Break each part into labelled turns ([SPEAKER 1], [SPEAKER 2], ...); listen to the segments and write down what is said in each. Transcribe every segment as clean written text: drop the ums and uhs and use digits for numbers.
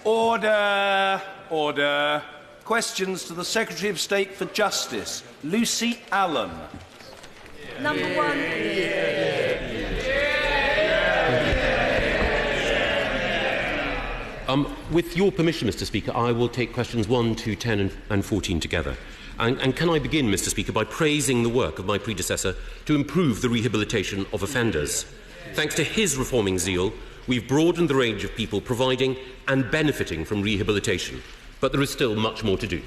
[SPEAKER 1] Order! Order! Questions to the Secretary of State for Justice, Lucy Allan.
[SPEAKER 2] Number one.
[SPEAKER 3] With your permission, Mr. Speaker, I will take questions 1 to 10 and 14 together. And can I begin, Mr. Speaker, by praising the work of my predecessor to improve the rehabilitation of offenders. Thanks to his reforming zeal, we've broadened the range of people providing and benefiting from rehabilitation. But there is still much more to do.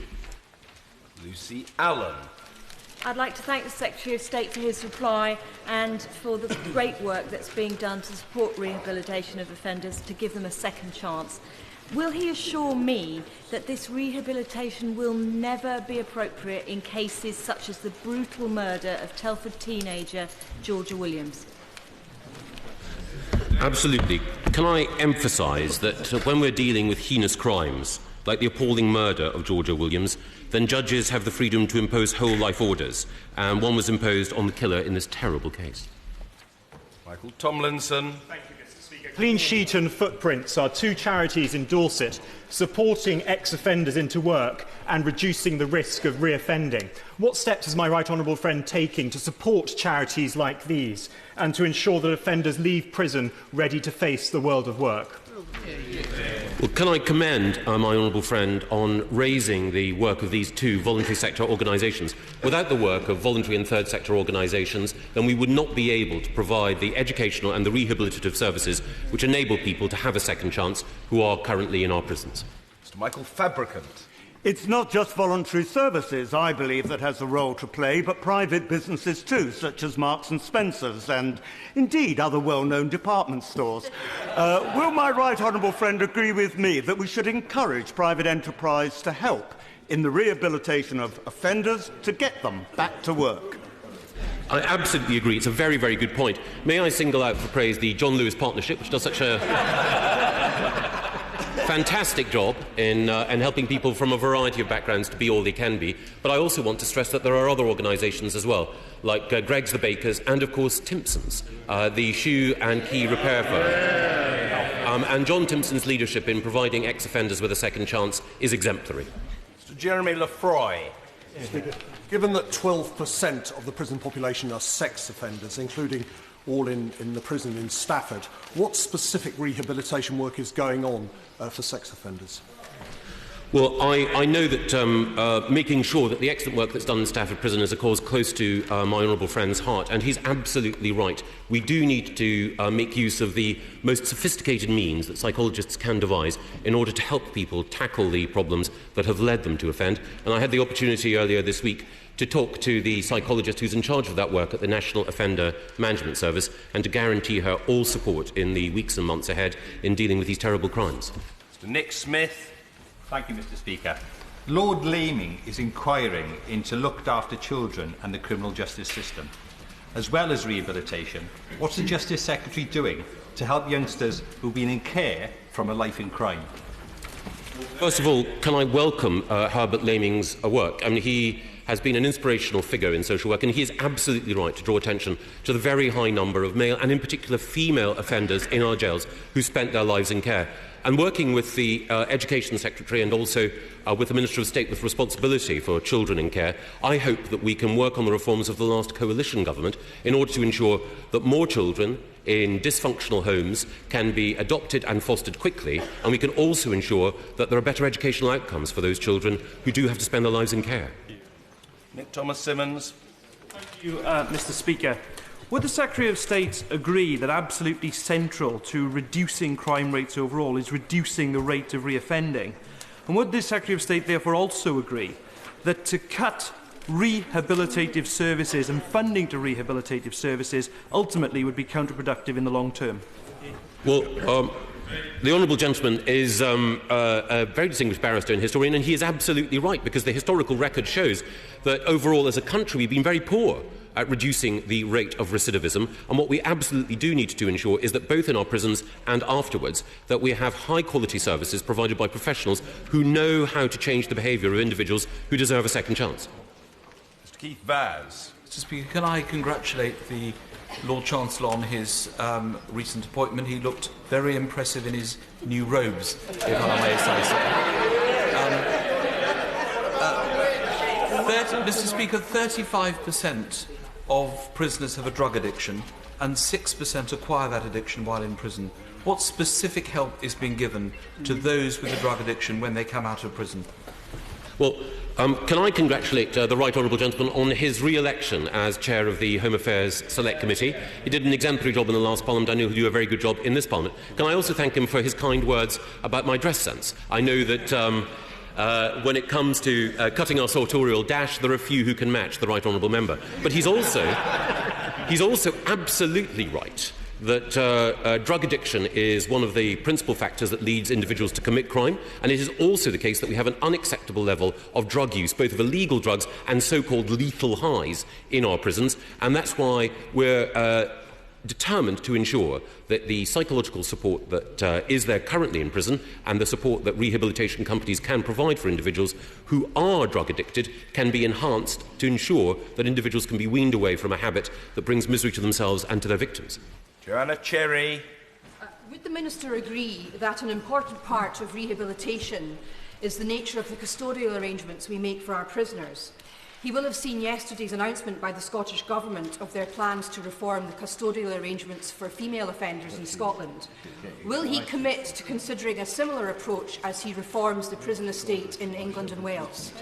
[SPEAKER 1] Lucy Allan.
[SPEAKER 2] I'd like to thank the Secretary of State for his reply and for the great work that's being done to support rehabilitation of offenders, to give them a second chance. Will he assure me that this rehabilitation will never be appropriate in cases such as the brutal murder of Telford teenager Georgia Williams?
[SPEAKER 3] Absolutely. Can I emphasise that when we're dealing with heinous crimes, like the appalling murder of Georgia Williams, then judges have the freedom to impose whole life orders, and one was imposed on the killer in this terrible case.
[SPEAKER 1] Michael Tomlinson.
[SPEAKER 4] Thank you, Mr. Speaker. Clean Sheet and Footprints are two charities in Dorset supporting ex-offenders into work and reducing the risk of reoffending. What steps is my right honourable friend taking to support charities like these and to ensure that offenders leave prison ready to face the world of work?
[SPEAKER 3] Well, can I commend my honourable friend on raising the work of these two voluntary sector organisations? Without the work of voluntary and third sector organisations, then we would not be able to provide the educational and the rehabilitative services which enable people to have a second chance who are currently in our prisons.
[SPEAKER 1] Mr. Michael Fabricant.
[SPEAKER 5] It's not just voluntary services, I believe, that has a role to play, but private businesses too, such as Marks and Spencer's and, indeed, other well-known department stores. Will my right honourable friend agree with me that we should encourage private enterprise to help in the rehabilitation of offenders to get them back to work?
[SPEAKER 3] I absolutely agree. It's a very, very good point. May I single out for praise the John Lewis Partnership, which does such a fantastic job in helping people from a variety of backgrounds to be all they can be. But I also want to stress that there are other organisations as well, like Greggs the Bakers and, of course, Timpson's, the shoe and key repair firm. And John Timpson's leadership in providing ex-offenders with a second chance is exemplary.
[SPEAKER 1] Mr. Jeremy Lefroy.
[SPEAKER 6] Given that 12% of the prison population are sex offenders, including all in the prison in Stafford, what specific rehabilitation work is going on for sex offenders?
[SPEAKER 3] Well, I know that making sure that the excellent work that's done in Stafford Prison is a cause close to my honourable friend's heart, and he's absolutely right. We do need to make use of the most sophisticated means that psychologists can devise in order to help people tackle the problems that have led them to offend. And I had the opportunity earlier this week to talk to the psychologist who's in charge of that work at the National Offender Management Service and to guarantee her all support in the weeks and months ahead in dealing with these terrible crimes.
[SPEAKER 1] Mr. Nick Smith.
[SPEAKER 7] Thank you, Mr. Speaker. Lord Laming is inquiring into looked after children and the criminal justice system. As well as rehabilitation, what's the Justice Secretary doing to help youngsters who've been in care from a life in crime?
[SPEAKER 3] First of all, can I welcome Herbert Laming's work? I mean, he has been an inspirational figure in social work, and he is absolutely right to draw attention to the very high number of male and in particular female offenders in our jails who spent their lives in care. And working with the Education Secretary and also with the Minister of State with responsibility for children in care, I hope that we can work on the reforms of the last coalition government in order to ensure that more children in dysfunctional homes can be adopted and fostered quickly, and we can also ensure that there are better educational outcomes for those children who do have to spend their lives in care.
[SPEAKER 1] Nick Thomas-Symonds.
[SPEAKER 8] Thank you, Mr. Speaker. Would the Secretary of State agree that absolutely central to reducing crime rates overall is reducing the rate of reoffending? And would the Secretary of State therefore also agree that to cut rehabilitative services and funding to rehabilitative services ultimately would be counterproductive in the long term?
[SPEAKER 3] Well, the honourable gentleman is a very distinguished barrister and historian, and he is absolutely right, because the historical record shows that overall as a country we've been very poor at reducing the rate of recidivism, and what we absolutely do need to ensure is that both in our prisons and afterwards that we have high quality services provided by professionals who know how to change the behaviour of individuals who deserve a second chance.
[SPEAKER 1] Mr. Keith Vaz.
[SPEAKER 9] Mr. Speaker, can I congratulate the Lord Chancellor on his recent appointment. He looked very impressive in his new robes, if I may say so. Mr. Speaker, 35% of prisoners have a drug addiction and 6% acquire that addiction while in prison. What specific help is being given to those with a drug addiction when they come out of prison?
[SPEAKER 3] Well, can I congratulate the Right Honourable Gentleman on his re-election as Chair of the Home Affairs Select Committee. He did an exemplary job in the last Parliament. I know he'll do a very good job in this Parliament. Can I also thank him for his kind words about my dress sense? I know that when it comes to cutting our sartorial dash, there are few who can match the Right Honourable Member. But he's also absolutely right that drug addiction is one of the principal factors that leads individuals to commit crime, and it is also the case that we have an unacceptable level of drug use, both of illegal drugs and so-called lethal highs in our prisons, and that's why we're determined to ensure that the psychological support that is there currently in prison and the support that rehabilitation companies can provide for individuals who are drug addicted can be enhanced to ensure that individuals can be weaned away from a habit that brings misery to themselves and to their victims.
[SPEAKER 1] Joanna Cherry.
[SPEAKER 10] Would the Minister agree that an important part of rehabilitation is the nature of the custodial arrangements we make for our prisoners? He will have seen yesterday's announcement by the Scottish Government of their plans to reform the custodial arrangements for female offenders in Scotland. Will he commit to considering a similar approach as he reforms the prison estate in England and Wales?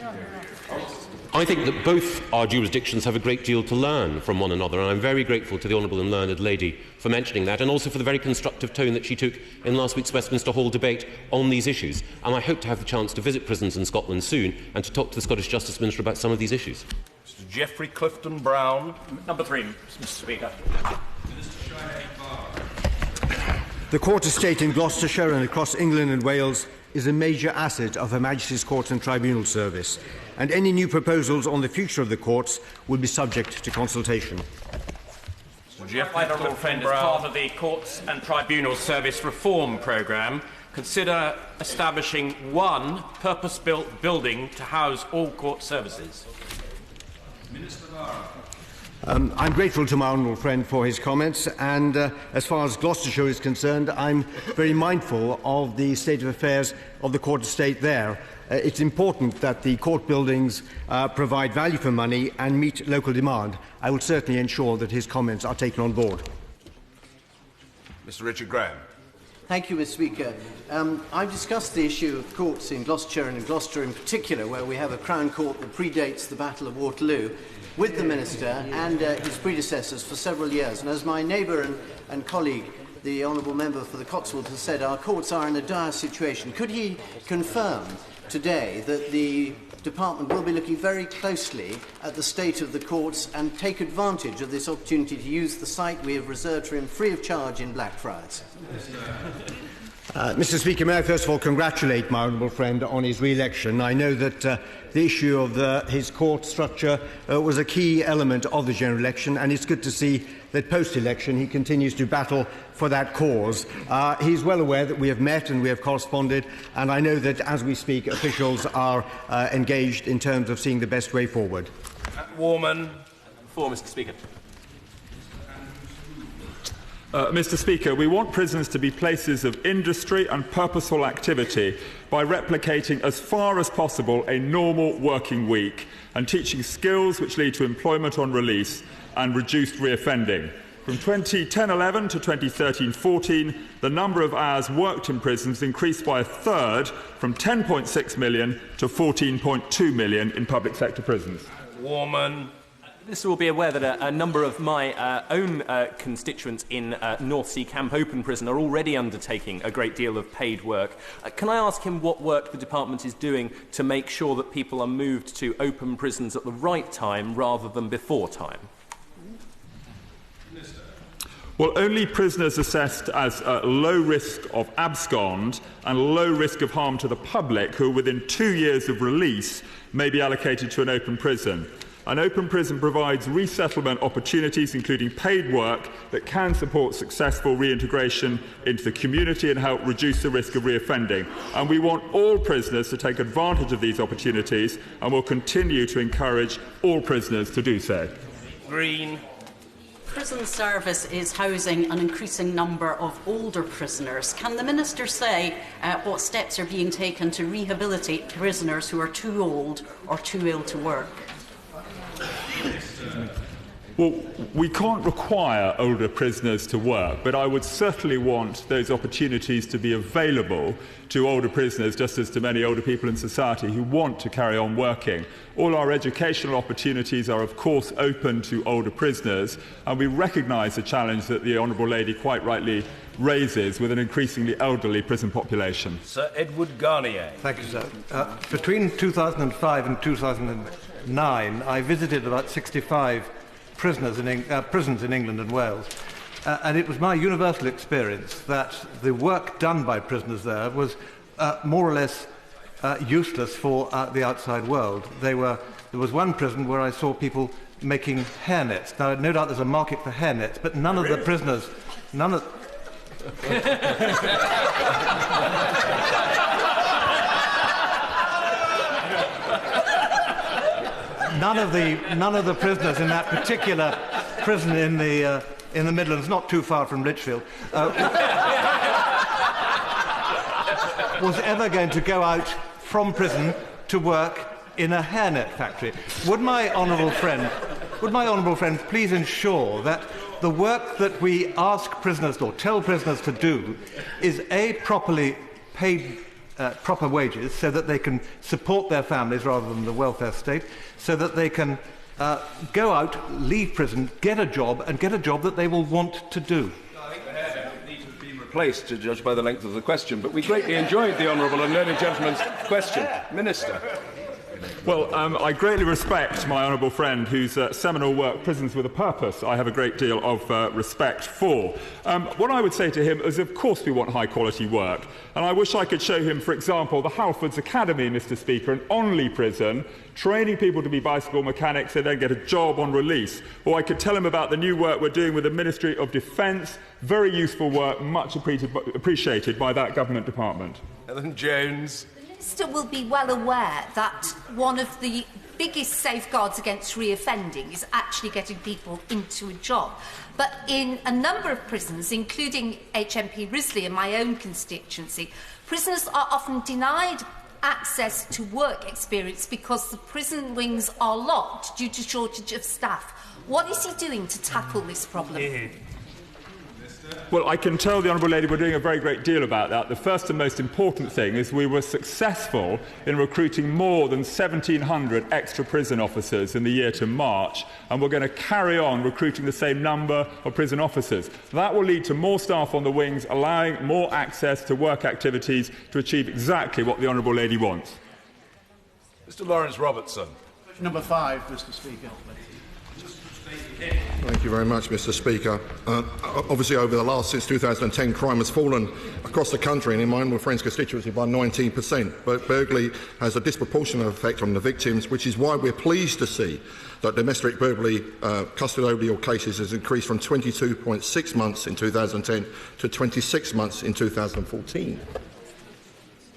[SPEAKER 3] I think that both our jurisdictions have a great deal to learn from one another, and I'm very grateful to the Honourable and Learned Lady for mentioning that, and also for the very constructive tone that she took in last week's Westminster Hall debate on these issues. And I hope to have the chance to visit prisons in Scotland soon and to talk to the Scottish Justice Minister about some of these issues.
[SPEAKER 1] Mr Geoffrey Clifton-Brown.
[SPEAKER 11] Number 3, Mr Speaker.
[SPEAKER 12] The Court Estate in Gloucestershire and across England and Wales is a major asset of Her Majesty's Courts and Tribunal Service, and any new proposals on the future of the courts will be subject to consultation.
[SPEAKER 11] My honourable friend, as part of the Courts and Tribunal Service reform programme, consider establishing one purpose-built building to house all court services.
[SPEAKER 12] Minister Vara. I'm grateful to my honourable friend for his comments, and as far as Gloucestershire is concerned, I'm very mindful of the state of affairs of the court estate there. It's important that the court buildings provide value for money and meet local demand. I will certainly ensure that his comments are taken on board.
[SPEAKER 1] Mr Richard Graham.
[SPEAKER 13] Thank you, Mr Speaker. I've discussed the issue of courts in Gloucestershire and in Gloucester in particular, where we have a Crown Court that predates the Battle of Waterloo, with the Minister and his predecessors for several years. And as my neighbour and colleague, the Honourable Member for the Cotswolds, has said, our courts are in a dire situation. Could he confirm today that the Department will be looking very closely at the state of the courts and take advantage of this opportunity to use the site we have reserved for him free of charge in Blackfriars?
[SPEAKER 12] Mr Speaker, may I first of all congratulate my honourable friend on his re-election. I know that the issue of his court structure was a key element of the general election, and it's good to see that post-election he continues to battle for that cause. He is well aware that we have met and we have corresponded, and I know that as we speak officials are engaged in terms of seeing the best way forward.
[SPEAKER 1] Warman.
[SPEAKER 11] 4, Mr Speaker.
[SPEAKER 14] Mr Speaker, we want prisons to be places of industry and purposeful activity by replicating as far as possible a normal working week and teaching skills which lead to employment on release and reduced reoffending. From 2010-11 to 2013-14, the number of hours worked in prisons increased by a third, from 10.6 million to 14.2 million in public sector prisons.
[SPEAKER 1] Warman.
[SPEAKER 11] Minister will be aware that a number of my own constituents in North Sea Camp Open Prison are already undertaking a great deal of paid work. Can I ask him what work the Department is doing to make sure that people are moved to open prisons at the right time rather than before time?
[SPEAKER 14] Well, only prisoners assessed as low risk of abscond and low risk of harm to the public who are within 2 years of release may be allocated to an open prison. An open prison provides resettlement opportunities, including paid work, that can support successful reintegration into the community and help reduce the risk of reoffending. And we want all prisoners to take advantage of these opportunities, and will continue to encourage all prisoners to do so.
[SPEAKER 1] Green.
[SPEAKER 15] prison service is housing an increasing number of older prisoners. Can the Minister say what steps are being taken to rehabilitate prisoners who are too old or too ill to work?
[SPEAKER 14] Well, we can't require older prisoners to work, but I would certainly want those opportunities to be available to older prisoners, just as to many older people in society who want to carry on working. All our educational opportunities are, of course, open to older prisoners, and we recognise the challenge that the Honourable Lady quite rightly raises with an increasingly elderly prison population.
[SPEAKER 1] Sir Edward Garnier.
[SPEAKER 16] Thank you, sir. Between 2005 and 2009, I visited about 65 prisons in England and Wales. And it was my universal experience that the work done by prisoners there was more or less useless for the outside world. There was one prison where I saw people making hairnets. Now, no doubt there's a market for hairnets, but none of the prisoners... None of None of the prisoners in that particular prison in the Midlands, not too far from Lichfield, was ever going to go out from prison to work in a hairnet factory. Would my honourable friend please ensure that the work that we ask prisoners or tell prisoners to do is A, properly paid proper wages so that they can support their families rather than the welfare state, so that they can go out, leave prison, get a job, and get a job that they will want to do.
[SPEAKER 1] I think the hair needs to have been replaced, to judge by the length of the question, but we greatly enjoyed the honourable and learned gentleman's question. Minister.
[SPEAKER 14] Well, I greatly respect my honourable friend whose seminal work, Prisons with a Purpose, I have a great deal of respect for. What I would say to him is, of course we want high-quality work, and I wish I could show him, for example, the Halfords Academy, Mr Speaker, an Onley prison, training people to be bicycle mechanics and then get a job on release. Or I could tell him about the new work we're doing with the Ministry of Defence, very useful work, much appreciated by that government department.
[SPEAKER 1] Ellen Jones.
[SPEAKER 17] The Minister will be well aware that one of the biggest safeguards against reoffending is actually getting people into a job. But in a number of prisons, including HMP Risley in my own constituency, prisoners are often denied access to work experience because the prison wings are locked due to shortage of staff. What is he doing to tackle this problem?
[SPEAKER 14] Well, I can tell the Honourable Lady we're doing a very great deal about that. The first and most important thing is we were successful in recruiting more than 1,700 extra prison officers in the year to March, and we're going to carry on recruiting the same number of prison officers. That will lead to more staff on the wings, allowing more access to work activities to achieve exactly what the Honourable Lady wants.
[SPEAKER 1] Mr Lawrence Robertson.
[SPEAKER 18] Question number 5, Mr Speaker.
[SPEAKER 19] Thank you very much, Mr Speaker. Obviously, since 2010, crime has fallen across the country and in my own friend's constituency by 19%. But burglary has a disproportionate effect on the victims, which is why we're pleased to see that domestic burglary custodial cases has increased from 22.6 months in 2010 to 26 months in 2014.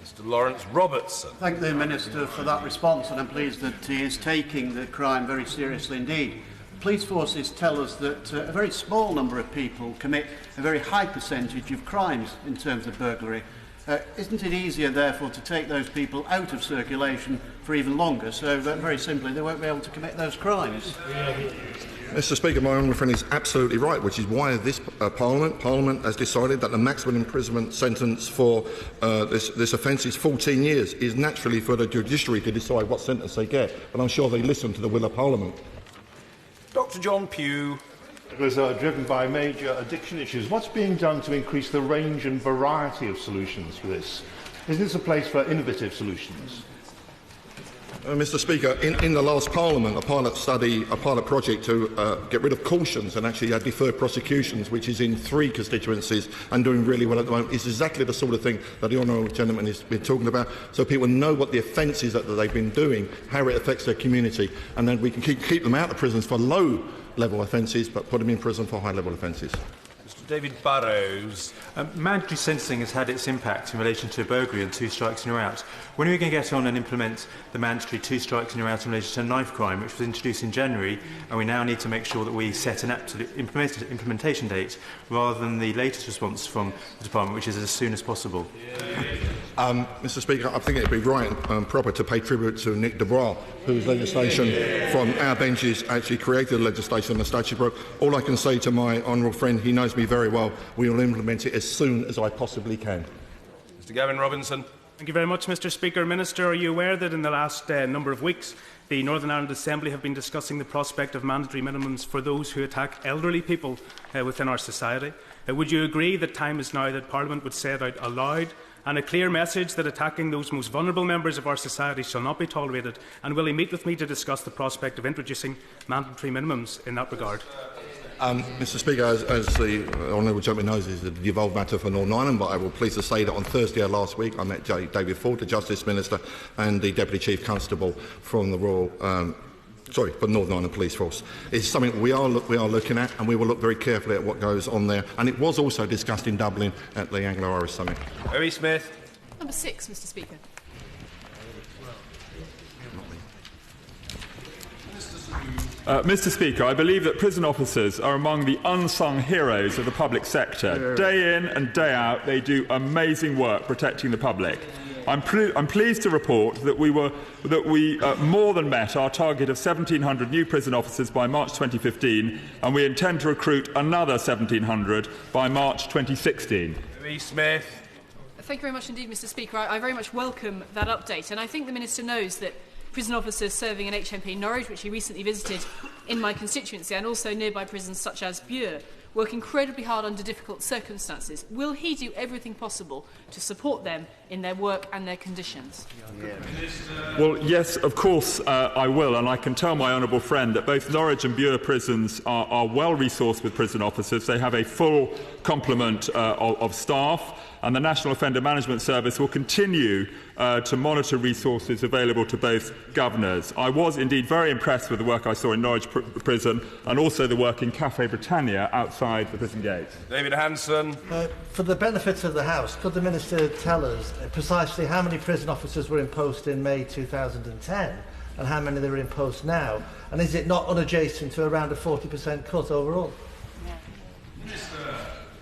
[SPEAKER 1] Mr Lawrence Robertson.
[SPEAKER 18] Thank the Minister for that response, and I'm pleased that he is taking the crime very seriously indeed. Police forces tell us that a very small number of people commit a very high percentage of crimes in terms of burglary. Isn't it easier, therefore, to take those people out of circulation for even longer, so that very simply they won't be able to commit those crimes?
[SPEAKER 19] Mr Speaker, my honourable friend is absolutely right, which is why this Parliament has decided that the maximum imprisonment sentence for this offence is 14 years. It is naturally for the judiciary to decide what sentence they get, but I'm sure they listen to the will of Parliament.
[SPEAKER 1] Dr John Pugh.
[SPEAKER 20] Was driven by major addiction issues. What's being done to increase the range and variety of solutions for this? Is this a place for innovative solutions?
[SPEAKER 19] Mr Speaker, in the last Parliament, a pilot project to get rid of cautions and actually defer prosecutions, which is in 3 constituencies and doing really well at the moment, is exactly the sort of thing that the honourable gentleman has been talking about, so people know what the offence is that they've been doing, how it affects their community, and then we can keep them out of prisons for low-level offences, but put them in prison for high-level offences.
[SPEAKER 1] Mr
[SPEAKER 21] David Burrows.
[SPEAKER 22] Mandatory sentencing has had its impact in relation to burglary and 2 strikes and you're out. When are we going to get on and implement the mandatory 2 strikes and you're out in relation to knife crime, which was introduced in January, and we now need to make sure that we set an absolute implementation date rather than the latest response from the Department, which is as soon as possible?
[SPEAKER 19] Mr Speaker, I think it would be right and proper to pay tribute to Nick de Bras, whose legislation from our benches actually created the legislation on the statute book. All I can say to my honourable friend, he knows me very well, we will implement it as soon as I possibly can.
[SPEAKER 1] Mr Gavin Robinson.
[SPEAKER 23] Thank you very much, Mr Speaker. Minister, are you aware that in the last number of weeks the Northern Ireland Assembly have been discussing the prospect of mandatory minimums for those who attack elderly people within our society? Would you agree that time is now that Parliament would set out a loud and a clear message that attacking those most vulnerable members of our society shall not be tolerated? And will he meet with me to discuss the prospect of introducing mandatory minimums in that regard?
[SPEAKER 19] Mr Speaker, as the honourable gentleman knows, is a devolved matter for Northern Ireland, but I will pleased to say that on Thursday of last week I met David Ford, the Justice Minister, and the Deputy Chief Constable from the for Northern Ireland Police Force. It's something we are looking at, and we will look very carefully at what goes on there. And it was also discussed in Dublin at the Anglo-Irish Summit.
[SPEAKER 1] Owie Smith.
[SPEAKER 10] Number 6, Mr Speaker.
[SPEAKER 14] Mr Speaker, I believe that prison officers are among the unsung heroes of the public sector. Day in and day out, they do amazing work protecting the public. I'm pleased to report that we more than met our target of 1,700 new prison officers by March 2015, and we intend to recruit another 1,700 by March 2016.
[SPEAKER 1] Owie Smith.
[SPEAKER 10] Thank you very much indeed, Mr Speaker. I very much welcome that update, and I think the Minister knows that prison officers serving in HMP Norwich, which he recently visited in my constituency, and also nearby prisons such as Bure, work incredibly hard under difficult circumstances. Will he do everything possible to support them in their work and their conditions?
[SPEAKER 14] Well, yes, of course I will, and I can tell my honourable friend that both Norwich and Bure prisons are well resourced with prison officers. They have a full complement of staff, and the National Offender Management Service will continue to monitor resources available to both governors. I was indeed very impressed with the work I saw in Norwich Prison and also the work in Café Britannia outside the prison gates.
[SPEAKER 1] David Hanson.
[SPEAKER 24] For the benefit of the House, could the Minister tell us precisely how many prison officers were in post in May 2010 and how many there are in post now? And is it not unadjacent to around a 40% cut overall?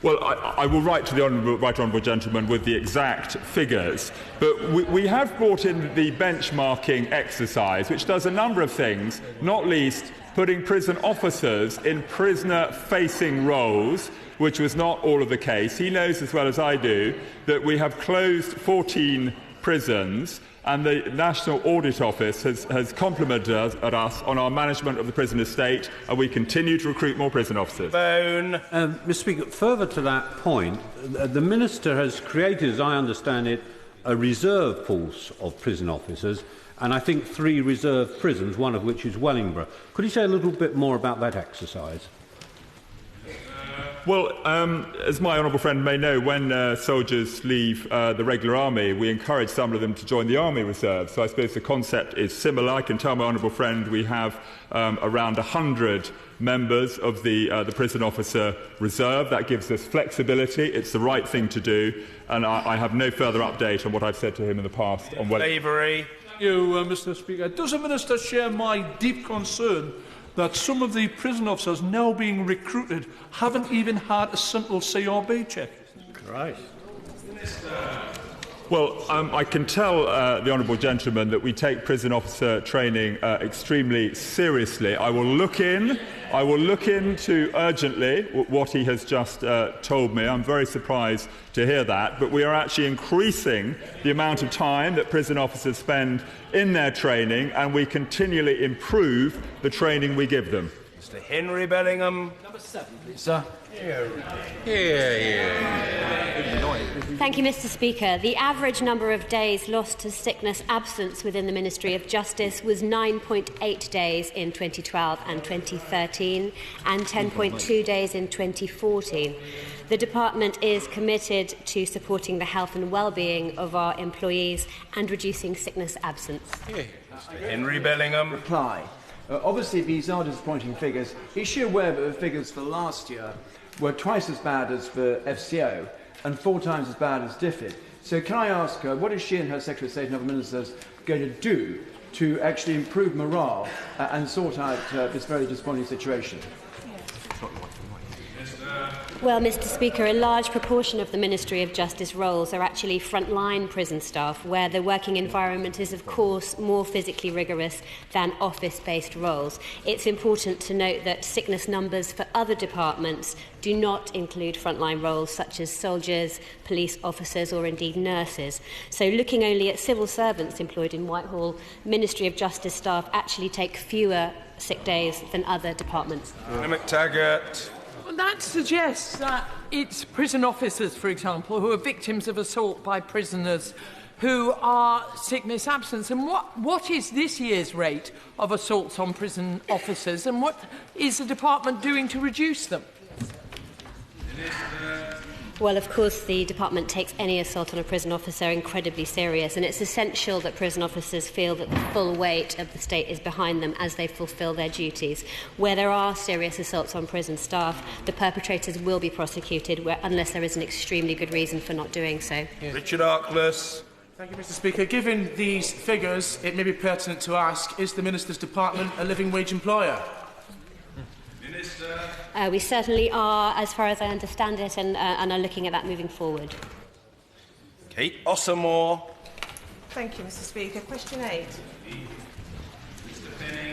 [SPEAKER 14] Well, I will write to the right honourable gentleman with the exact figures, but we have brought in the benchmarking exercise, which does a number of things, not least putting prison officers in prisoner-facing roles, which was not all of the case. He knows as well as I do that we have closed 14 prisons, and the National Audit Office has complimented us on our management of the prison estate, and we continue to recruit more prison officers.
[SPEAKER 25] Mr Speaker, further to that point, the Minister has created, as I understand it, a reserve force of prison officers, and I think 3 reserve prisons, one of which is Wellingborough. Could you say a little bit more about that exercise?
[SPEAKER 14] Well, as my honourable friend may know, when soldiers leave the regular army, we encourage some of them to join the army reserve. So I suppose the concept is similar. I can tell my honourable friend we have around 100 members of the prison officer reserve. That gives us flexibility. It's the right thing to do. And I have no further update on what I've said to him in the past on
[SPEAKER 1] slavery.
[SPEAKER 26] Thank you, Mr Speaker. Does the Minister share my deep concern that some of the prison officers now being recruited haven't even had a simple CRB check?
[SPEAKER 25] Right.
[SPEAKER 14] Well, I can tell the honourable gentleman that we take prison officer training extremely seriously. I will look into urgently what he has just told me. I'm very surprised to hear that, but we are actually increasing the amount of time that prison officers spend in their training, and we continually improve the training we give them.
[SPEAKER 1] Mr Henry Bellingham.
[SPEAKER 27] Number 7, please, sir.
[SPEAKER 28] Thank you, Mr Speaker. The average number of days lost to sickness absence within the Ministry of Justice was 9.8 days in 2012 and 2013 and 10.2 days in 2014. The Department is committed to supporting the health and well-being of our employees and reducing sickness absence.
[SPEAKER 1] Mr Henry Bellingham.
[SPEAKER 27] Reply. Obviously, these are disappointing figures. Is she aware of the figures for last year
[SPEAKER 2] were twice as bad as the FCO and 4 times as bad as DFID. So can I ask her, what is she and her Secretary of State and other ministers going to do to actually improve morale and sort out this very desponding situation?
[SPEAKER 28] Well, Mr. Speaker, a large proportion of the Ministry of Justice roles are actually frontline prison staff, where the working environment is, of course, more physically rigorous than office-based roles. It's important to note that sickness numbers for other departments do not include frontline roles such as soldiers, police officers or indeed nurses. So looking only at civil servants employed in Whitehall, Ministry of Justice staff actually take fewer sick days than other departments.
[SPEAKER 1] McTaggart.
[SPEAKER 4] Well, that suggests that it's prison officers, for example, who are victims of assault by prisoners who are sickness absence. And what is this year's rate of assaults on prison officers, and what is the department doing to reduce them?
[SPEAKER 28] Well, of course, the department takes any assault on a prison officer incredibly serious, and it's essential that prison officers feel that the full weight of the state is behind them as they fulfil their duties. Where there are serious assaults on prison staff, the perpetrators will be prosecuted unless there is an extremely good reason for not doing so.
[SPEAKER 1] Richard Arkless.
[SPEAKER 5] Thank you, Mr. Speaker. Given these figures, it may be pertinent to ask, is the Minister's department a living wage employer?
[SPEAKER 28] We certainly are, as far as I understand it, and are looking at that moving forward.
[SPEAKER 1] Kate Ossamore.
[SPEAKER 6] Thank you, Mr. Speaker. Question 8.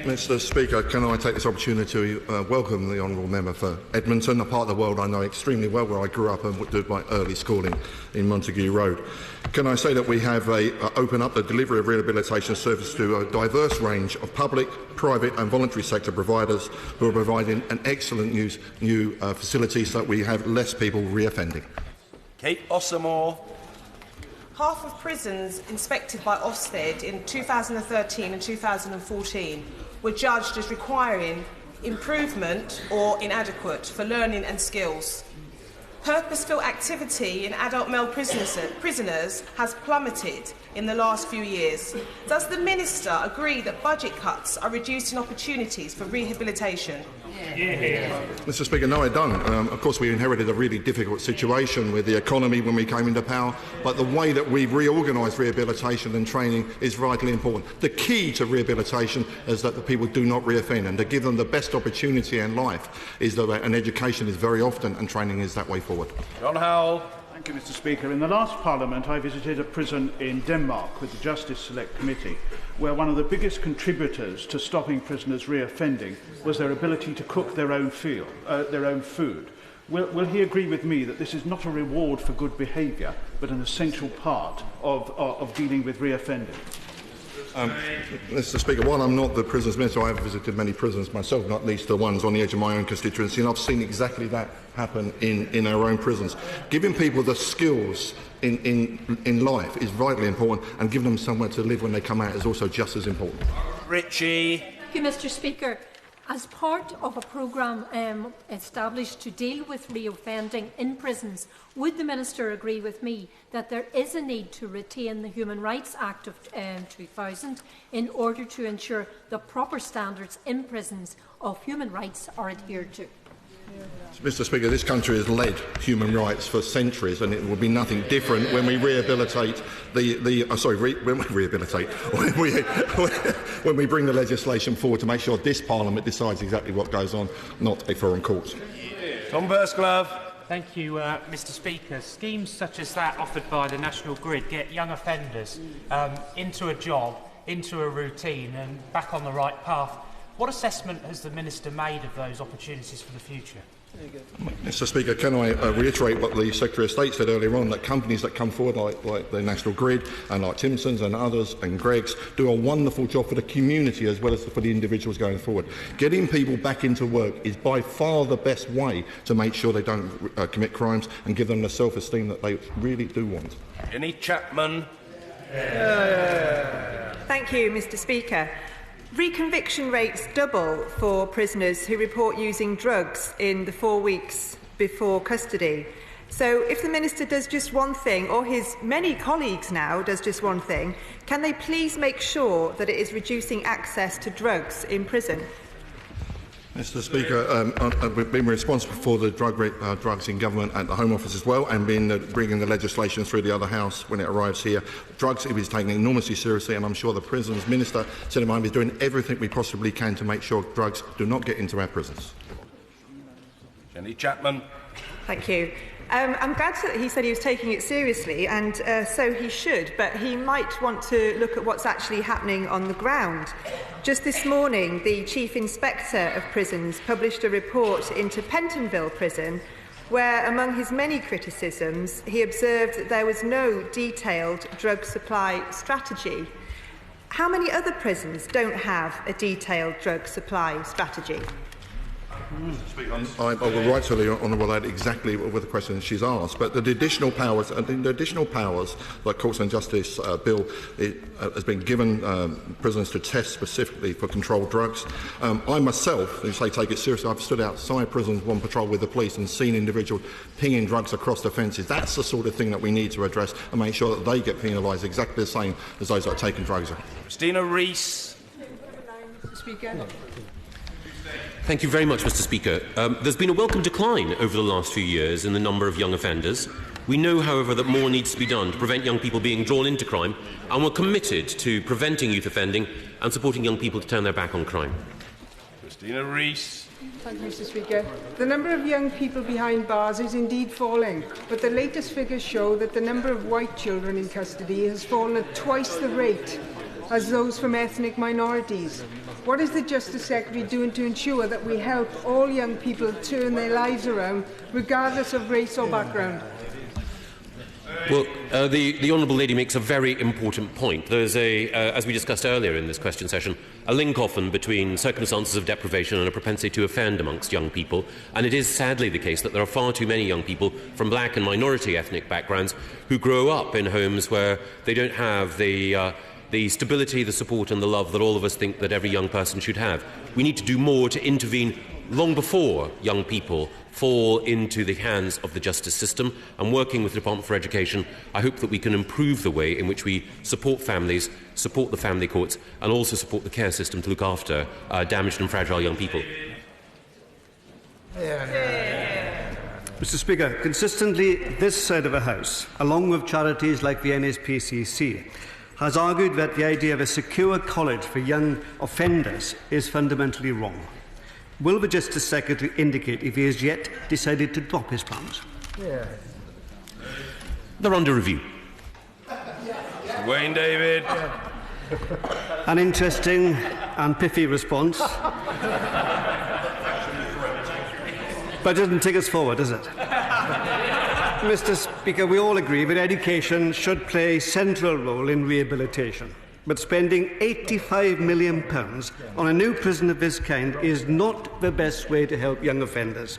[SPEAKER 19] Mr. Speaker, can I take this opportunity to welcome the honourable member for Edmonton, a part of the world I know extremely well, where I grew up and did my early schooling in Montague Road. Can I say that we have opened up the delivery of rehabilitation services to a diverse range of public, private and voluntary sector providers who are providing an excellent new facility so that we have less people reoffending.
[SPEAKER 1] Kate Ossamore.
[SPEAKER 6] Half of prisons inspected by Ofsted in 2013 and 2014 were judged as requiring improvement or inadequate for learning and skills. Purposeful activity in adult male prisoners has plummeted in the last few years. Does the Minister agree that budget cuts are reducing opportunities for rehabilitation?
[SPEAKER 19] Mr. Speaker, no, I don't. Of course, we inherited a really difficult situation with the economy when we came into power, but the way that we've reorganised rehabilitation and training is vitally important. The key to rehabilitation is that the people do not reoffend, and to give them the best opportunity in life is that an education is very often, and training is that way forward.
[SPEAKER 1] John Howell.
[SPEAKER 18] Thank you, Mr. Speaker. In the last Parliament, I visited a prison in Denmark with the Justice Select Committee, where one of the biggest contributors to stopping prisoners reoffending was their ability to cook their own food. Will he agree with me that this is not a reward for good behaviour, but an essential part of dealing with reoffending?
[SPEAKER 19] Mr. Speaker, while I'm not the prisons minister, I have visited many prisons myself, not least the ones on the edge of my own constituency, and I've seen exactly that happen in our own prisons. Giving people the skills in life is vitally important, and giving them somewhere to live when they come out is also just as important.
[SPEAKER 1] Richie.
[SPEAKER 7] Thank you, Mr. Speaker. As part of a programme established to deal with reoffending in prisons, would the Minister agree with me that there is a need to retain the Human Rights Act of 2000 in order to ensure the proper standards in prisons of human rights are adhered to?
[SPEAKER 19] Mr. Speaker, this country has led human rights for centuries, and it will be nothing different when we rehabilitate when we bring the legislation forward to make sure this Parliament decides exactly what goes on, not a foreign court.
[SPEAKER 1] Tom Burskglove.
[SPEAKER 8] Thank you, Mr. Speaker. Schemes such as that offered by the National Grid get young offenders into a job, into a routine and back on the right path. What assessment has the Minister made of those opportunities for the future?
[SPEAKER 19] Mr. Speaker, can I reiterate what the Secretary of State said earlier on, that companies that come forward like the National Grid and like Timson's and others and Greg's do a wonderful job for the community as well as for the individuals going forward. Getting people back into work is by far the best way to make sure they don't commit crimes and give them the self-esteem that they really do want.
[SPEAKER 1] Jenny Chapman.
[SPEAKER 21] Thank you, Mr. Speaker. Reconviction rates double for prisoners who report using drugs in the 4 weeks before custody. So if the Minister does just one thing, or his many colleagues now does just one thing, can they please make sure that it is reducing access to drugs in prison?
[SPEAKER 19] Mr. Speaker, we've been responsible for the drugs in government at the Home Office as well, and been bringing the legislation through the other House when it arrives here. Drugs is taken enormously seriously, and I'm sure the Prisons Minister, Senator Mine, is doing everything we possibly can to make sure drugs do not get into our prisons.
[SPEAKER 1] Jenny Chapman.
[SPEAKER 21] Thank you. I'm glad that he said he was taking it seriously, and so he should, but he might want to look at what's actually happening on the ground. Just this morning, the Chief Inspector of Prisons published a report into Pentonville Prison where, among his many criticisms, he observed that there was no detailed drug supply strategy. How many other prisons don't have a detailed drug supply strategy?
[SPEAKER 19] I will write to the Honourable Lady exactly with the question she's asked, but the additional powers that Courts and Justice Bill has been given prisoners to test specifically for controlled drugs. I myself, if they take it seriously, I've stood outside prisons on patrol with the police and seen individuals pinging drugs across the fences. That's the sort of thing that we need to address and make sure that they get penalised exactly the same as those that are taking drugs.
[SPEAKER 1] Christina Rees.
[SPEAKER 3] Mr. Speaker. Thank you very much, Mr. Speaker. There's been a welcome decline over the last few years in the number of young offenders. We know, however, that more needs to be done to prevent young people being drawn into crime, and we're committed to preventing youth offending and supporting young people to turn their back on crime.
[SPEAKER 1] Christina Rees.
[SPEAKER 9] Thank you, Mr. Speaker. The number of young people behind bars is indeed falling, but the latest figures show that the number of white children in custody has fallen at twice the rate as those from ethnic minorities. What is the Justice Secretary doing to ensure that we help all young people turn their lives around, regardless of race or background?
[SPEAKER 3] Well, the Honourable Lady makes a very important point. There's as we discussed earlier in this question session, a link often between circumstances of deprivation and a propensity to offend amongst young people, and it is sadly the case that there are far too many young people from black and minority ethnic backgrounds who grow up in homes where they don't have the stability, the support and the love that all of us think that every young person should have. We need to do more to intervene long before young people fall into the hands of the justice system, and working with the Department for Education, I hope that we can improve the way in which we support families, support the family courts, and also support the care system to look after damaged and fragile young people.
[SPEAKER 11] Mr. Speaker, consistently this side of the House, along with charities like the NSPCC, has argued that the idea of a secure college for young offenders is fundamentally wrong. Will the Justice Secretary indicate if he has yet decided to drop his plans?
[SPEAKER 3] They're under review.
[SPEAKER 1] Wayne David.
[SPEAKER 11] An interesting and pithy response. But it doesn't take us forward, does it? Mr. Speaker, we all agree that education should play a central role in rehabilitation. But spending £85 million on a new prison of this kind is not the best way to help young offenders.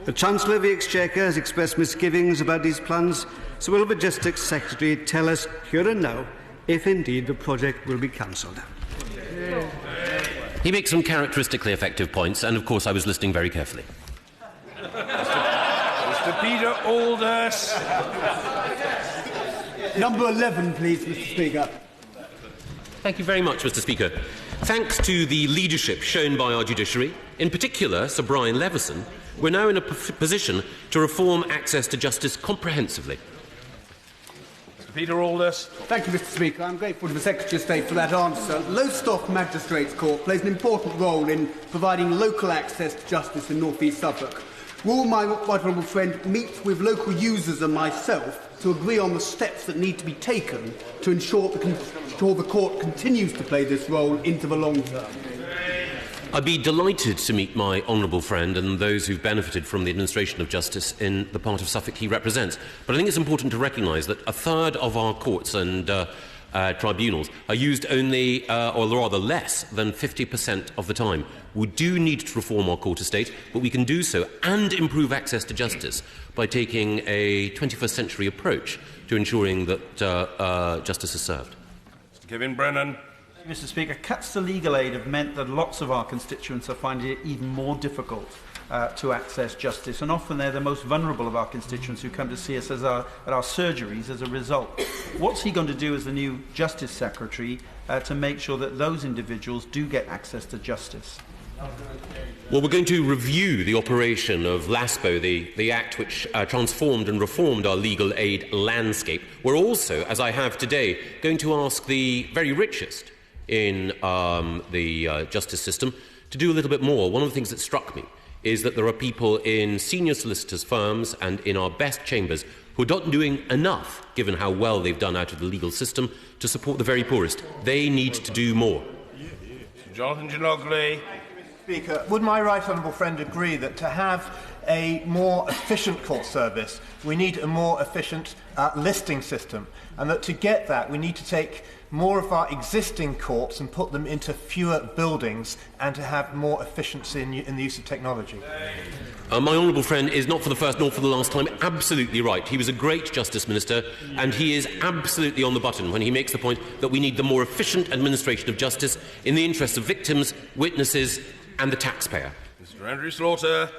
[SPEAKER 11] The Chancellor of the Exchequer has expressed misgivings about these plans, so will the Justice Secretary tell us here and now if indeed the project will be cancelled?
[SPEAKER 3] He makes some characteristically effective points, and of course I was listening very carefully.
[SPEAKER 1] Mr. Peter Aldous.
[SPEAKER 12] Number 11, please, Mr. Speaker.
[SPEAKER 3] Thank you very much, Mr. Speaker. Thanks to the leadership shown by our judiciary, in particular Sir Brian Leveson, we're now in a position to reform access to justice comprehensively.
[SPEAKER 1] Mr. Peter Aldous.
[SPEAKER 12] Thank you, Mr. Speaker. I'm grateful to the Secretary of State for that answer. Lowestoft Magistrates Court plays an important role in providing local access to justice in North East Suffolk. Will my right honourable friend meet with local users and myself to agree on the steps that need to be taken to ensure the court continues to play this role into the long term?
[SPEAKER 3] I'd be delighted to meet my honourable friend and those who've benefited from the administration of justice in the part of Suffolk he represents. But I think it's important to recognise that a third of our courts and tribunals are used only, or rather less than 50% of the time. We do need to reform our court estate, but we can do so and improve access to justice by taking a 21st century approach to ensuring that justice is served.
[SPEAKER 1] Mr. Kevin Brennan.
[SPEAKER 13] Mr. Speaker, cuts to legal aid have meant that lots of our constituents are finding it even more difficult to access justice, and often they're the most vulnerable of our constituents who come to see us at our surgeries as a result. What's he going to do as the new Justice Secretary to make sure that those individuals do get access to justice?
[SPEAKER 3] Well, we're going to review the operation of LASPO, the Act which transformed and reformed our legal aid landscape. We're also, as I have today, going to ask the very richest in the justice system to do a little bit more. One of the things that struck me is that there are people in senior solicitors' firms and in our best chambers who are not doing enough, given how well they've done out of the legal system, to support the very poorest. They need to do more.
[SPEAKER 10] Jonathan Ginogly.
[SPEAKER 15] Speaker, would my right honourable friend agree that to have a more efficient court service, we need a more efficient listing system, and that to get that we need to take more of our existing courts and put them into fewer buildings and to have more efficiency in the use of technology?
[SPEAKER 3] My honourable friend is not for the first nor for the last time absolutely right. He was a great Justice Minister, and he is absolutely on the button when he makes the point that we need the more efficient administration of justice in the interests of victims, witnesses and the taxpayer.
[SPEAKER 10] Mr. Andrew Slaughter.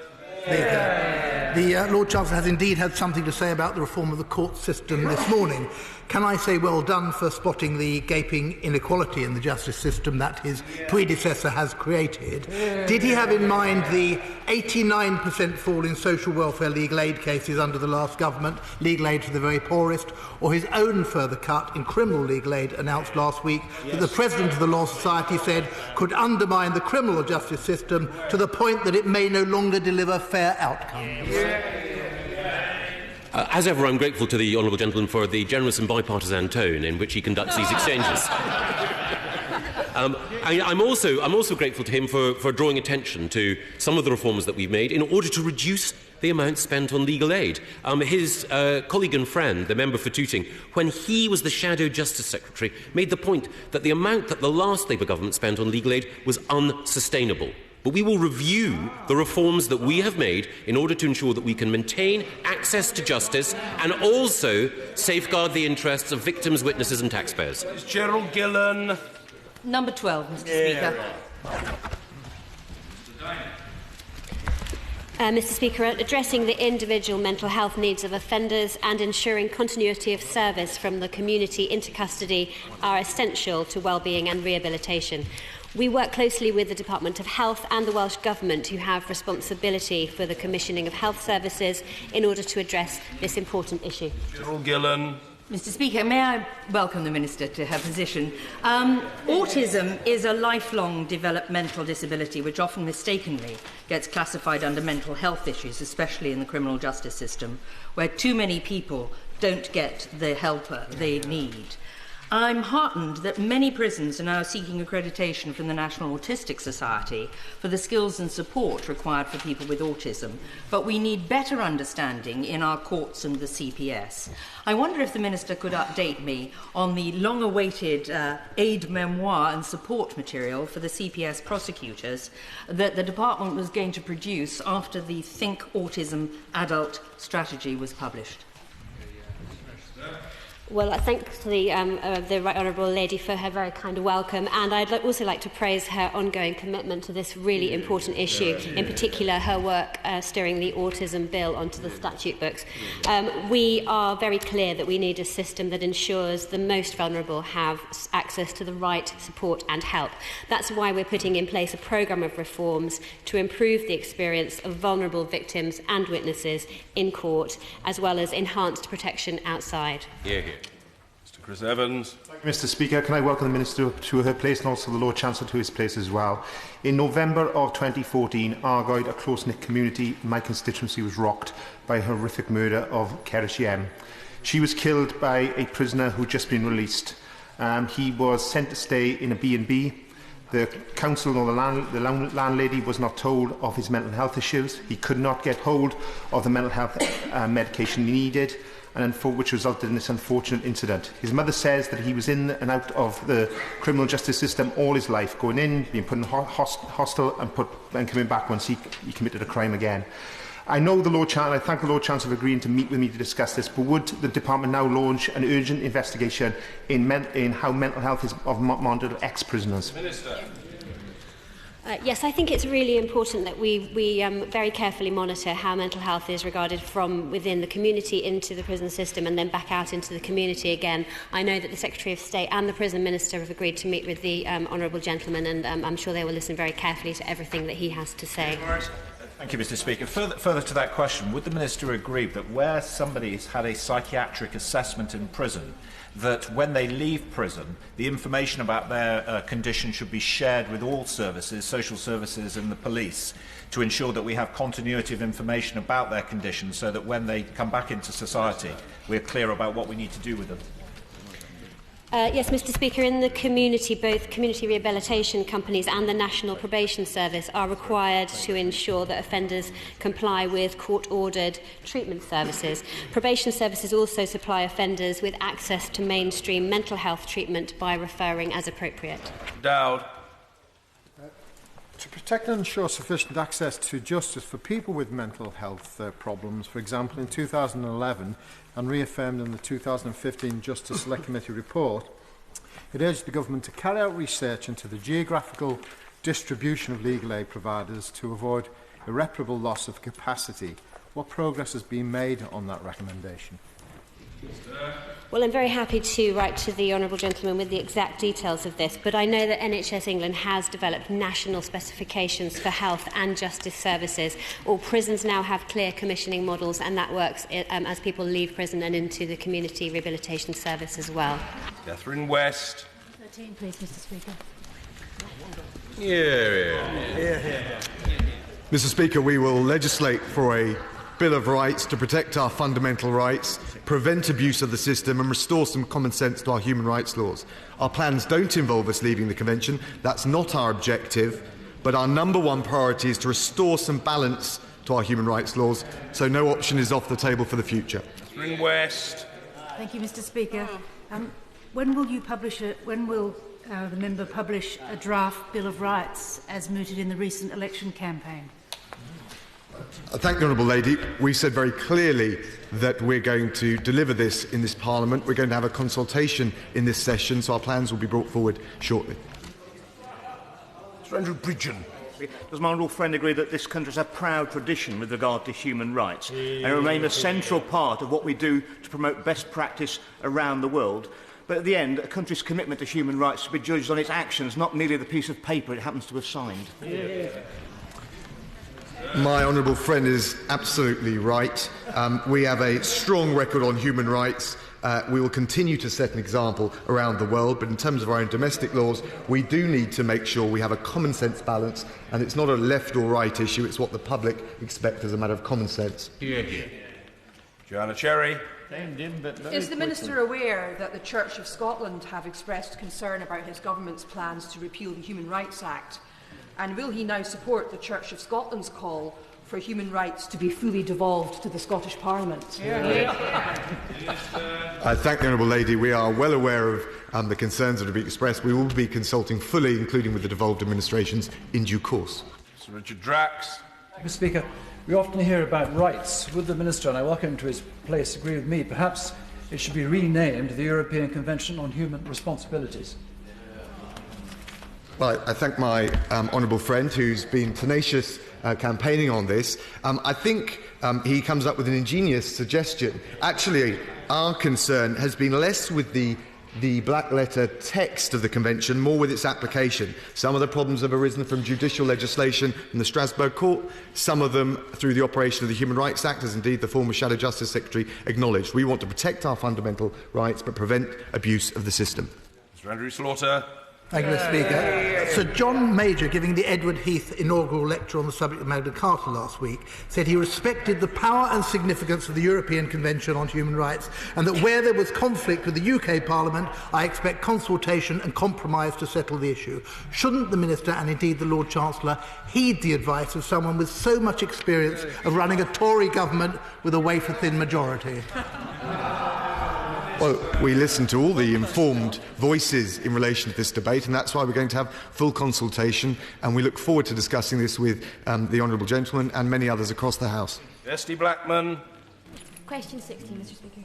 [SPEAKER 16] The Lord Chancellor has indeed had something to say about the reform of the court system this morning. Can I say well done for spotting the gaping inequality in the justice system that his predecessor has created? Did he have in mind the 89% fall in social welfare legal aid cases under the last government, legal aid for the very poorest, or his own further cut in criminal legal aid announced last week that the President of the Law Society said could undermine the criminal justice system to the point that it may no longer deliver fair outcomes?
[SPEAKER 3] As ever, I'm grateful to the honourable gentleman for the generous and bipartisan tone in which he conducts these exchanges. I'm also grateful to him for drawing attention to some of the reforms that we've made in order to reduce the amount spent on legal aid. His colleague and friend, the member for Tooting, when he was the Shadow Justice Secretary, made the point that the amount that the last Labour government spent on legal aid was unsustainable. But we will review the reforms that we have made in order to ensure that we can maintain access to justice and also safeguard the interests of victims, witnesses and taxpayers.
[SPEAKER 10] Gerald Gillen.
[SPEAKER 17] Number 12, Mr. Speaker.
[SPEAKER 28] Mr. Speaker, addressing the individual mental health needs of offenders and ensuring continuity of service from the community into custody are essential to wellbeing and rehabilitation. We work closely with the Department of Health and the Welsh Government, who have responsibility for the commissioning of health services in order to address this important issue.
[SPEAKER 10] Gerald Gillen.
[SPEAKER 17] Mr. Speaker, may I welcome the Minister to her position. Autism is a lifelong developmental disability which often mistakenly gets classified under mental health issues, especially in the criminal justice system, where too many people don't get the help they need. I'm heartened that many prisons are now seeking accreditation from the National Autistic Society for the skills and support required for people with autism, but we need better understanding in our courts and the CPS. I wonder if the Minister could update me on the long-awaited aid memoir and support material for the CPS prosecutors that the Department was going to produce after the Think Autism Adult Strategy was published.
[SPEAKER 28] Well, I thank the Right Honourable Lady for her very kind welcome, and I'd also like to praise her ongoing commitment to this really important issue, in particular her work steering the autism bill onto the statute books. We are very clear that we need a system that ensures the most vulnerable have access to the right support and help. That's why we're putting in place a programme of reforms to improve the experience of vulnerable victims and witnesses in court, as well as enhanced protection outside.
[SPEAKER 10] Mr. Chris Evans.
[SPEAKER 20] Thank you, Mr. Speaker. Can I welcome the Minister to her place and also the Lord Chancellor to his place as well. In November of 2014, Argyll, a close-knit community in my constituency, was rocked by a horrific murder of Cambridgeshire. She was killed by a prisoner who had just been released. He was sent to stay in a B&B. The council or the landlady was not told of his mental health issues. He could not get hold of the mental health medication he needed, and which resulted in this unfortunate incident. His mother says that he was in and out of the criminal justice system all his life, going in, being put in hostel and coming back once he committed a crime again. I know the Lord Chancellor, I thank the Lord Chancellor for agreeing to meet with me to discuss this, but would the Department now launch an urgent investigation in how mental health is monitored ex-prisoners?
[SPEAKER 10] Minister.
[SPEAKER 28] Yes, I think it's really important that we very carefully monitor how mental health is regarded from within the community into the prison system and then back out into the community again. I know that the Secretary of State and the Prison Minister have agreed to meet with the honourable gentleman, and I'm sure they will listen very carefully to everything that he has to say.
[SPEAKER 2] Thank you, Mr. Speaker. Further to that question, would the Minister agree that where somebody has had a psychiatric assessment in prison, that when they leave prison, the information about their condition should be shared with all services, social services and the police, to ensure that we have continuity of information about their condition so that when they come back into society, we're clear about what we need to do with them?
[SPEAKER 28] Yes, Mr. Speaker, in the community, both community rehabilitation companies and the National Probation Service are required to ensure that offenders comply with court-ordered treatment services. Probation services also supply offenders with access to mainstream mental health treatment by referring as appropriate.
[SPEAKER 10] Dowd.
[SPEAKER 14] To protect and ensure sufficient access to justice for people with mental health problems, for example, in 2011 and reaffirmed in the 2015 Justice Select Committee report, it urged the Government to carry out research into the geographical distribution of legal aid providers to avoid irreparable loss of capacity. What progress has been made on that recommendation?
[SPEAKER 28] Well, I'm very happy to write to the honourable gentleman with the exact details of this, but I know that NHS England has developed national specifications for health and justice services. All prisons now have clear commissioning models, and that works as people leave prison and into the community rehabilitation service as well.
[SPEAKER 10] Catherine West.
[SPEAKER 22] 13, please, Mr. Speaker.
[SPEAKER 23] Mr. Speaker, we will legislate for a Bill of Rights to protect our fundamental rights, prevent abuse of the system and restore some common sense to our human rights laws. Our plans don't involve us leaving the Convention. That's not our objective. But our number one priority is to restore some balance to our human rights laws, so no option is off the table for the future.
[SPEAKER 10] Catherine West.
[SPEAKER 22] Thank you, Mr. Speaker. When will the member publish a draft Bill of Rights as mooted in the recent election campaign?
[SPEAKER 23] I thank the Honourable Lady. We said very clearly that we're going to deliver this in this Parliament. We're going to have a consultation in this session, so our plans will be brought forward shortly.
[SPEAKER 24] Sir Andrew Bridgen. Does my honourable friend agree that this country has a proud tradition with regard to human rights and remain a central part of what we do to promote best practice around the world? But at the end, a country's commitment to human rights should be judged on its actions, not merely the piece of paper it happens to have signed.
[SPEAKER 23] My honourable friend is absolutely right. We have a strong record on human rights. We will continue to set an example around the world, but in terms of our own domestic laws, we do need to make sure we have a common sense balance, and it's not a left or right issue, it's what the public expect as a matter of common sense.
[SPEAKER 10] Joanna Cherry.
[SPEAKER 25] Is the Minister aware that the Church of Scotland have expressed concern about his government's plans to repeal the Human Rights Act? And will he now support the Church of Scotland's call for human rights to be fully devolved to the Scottish Parliament?
[SPEAKER 23] I thank the Honourable Lady. We are well aware of the concerns that have been expressed. We will be consulting fully, including with the devolved administrations, in due course.
[SPEAKER 10] Sir Richard Drax.
[SPEAKER 26] Mr. Speaker, we often hear about rights. Would the Minister, and I welcome him to his place, agree with me? Perhaps it should be renamed the European Convention on Human Responsibilities.
[SPEAKER 23] Well, I thank my honourable friend who's been tenacious campaigning on this. I think he comes up with an ingenious suggestion. Actually, our concern has been less with the black letter text of the Convention, more with its application. Some of the problems have arisen from judicial legislation from the Strasbourg Court, some of them through the operation of the Human Rights Act, as indeed the former Shadow Justice Secretary acknowledged. We want to protect our fundamental rights but prevent abuse of the system.
[SPEAKER 10] Mr Andrew Slaughter.
[SPEAKER 16] Thank you, Mr. Speaker. Sir John Major, giving the Edward Heath inaugural lecture on the subject of Magna Carta last week, said he respected the power and significance of the European Convention on Human Rights, and that where there was conflict with the UK Parliament, I expect consultation and compromise to settle the issue. Shouldn't the Minister, and indeed the Lord Chancellor, heed the advice of someone with so much experience of running a Tory government with a wafer-thin majority?
[SPEAKER 23] Well, we listen to all the informed voices in relation to this debate, and that's why we're going to have full consultation, and we look forward to discussing this with the honourable gentleman and many others across the House.
[SPEAKER 10] Esty Blackman.
[SPEAKER 28] Question 16, Mr. Speaker.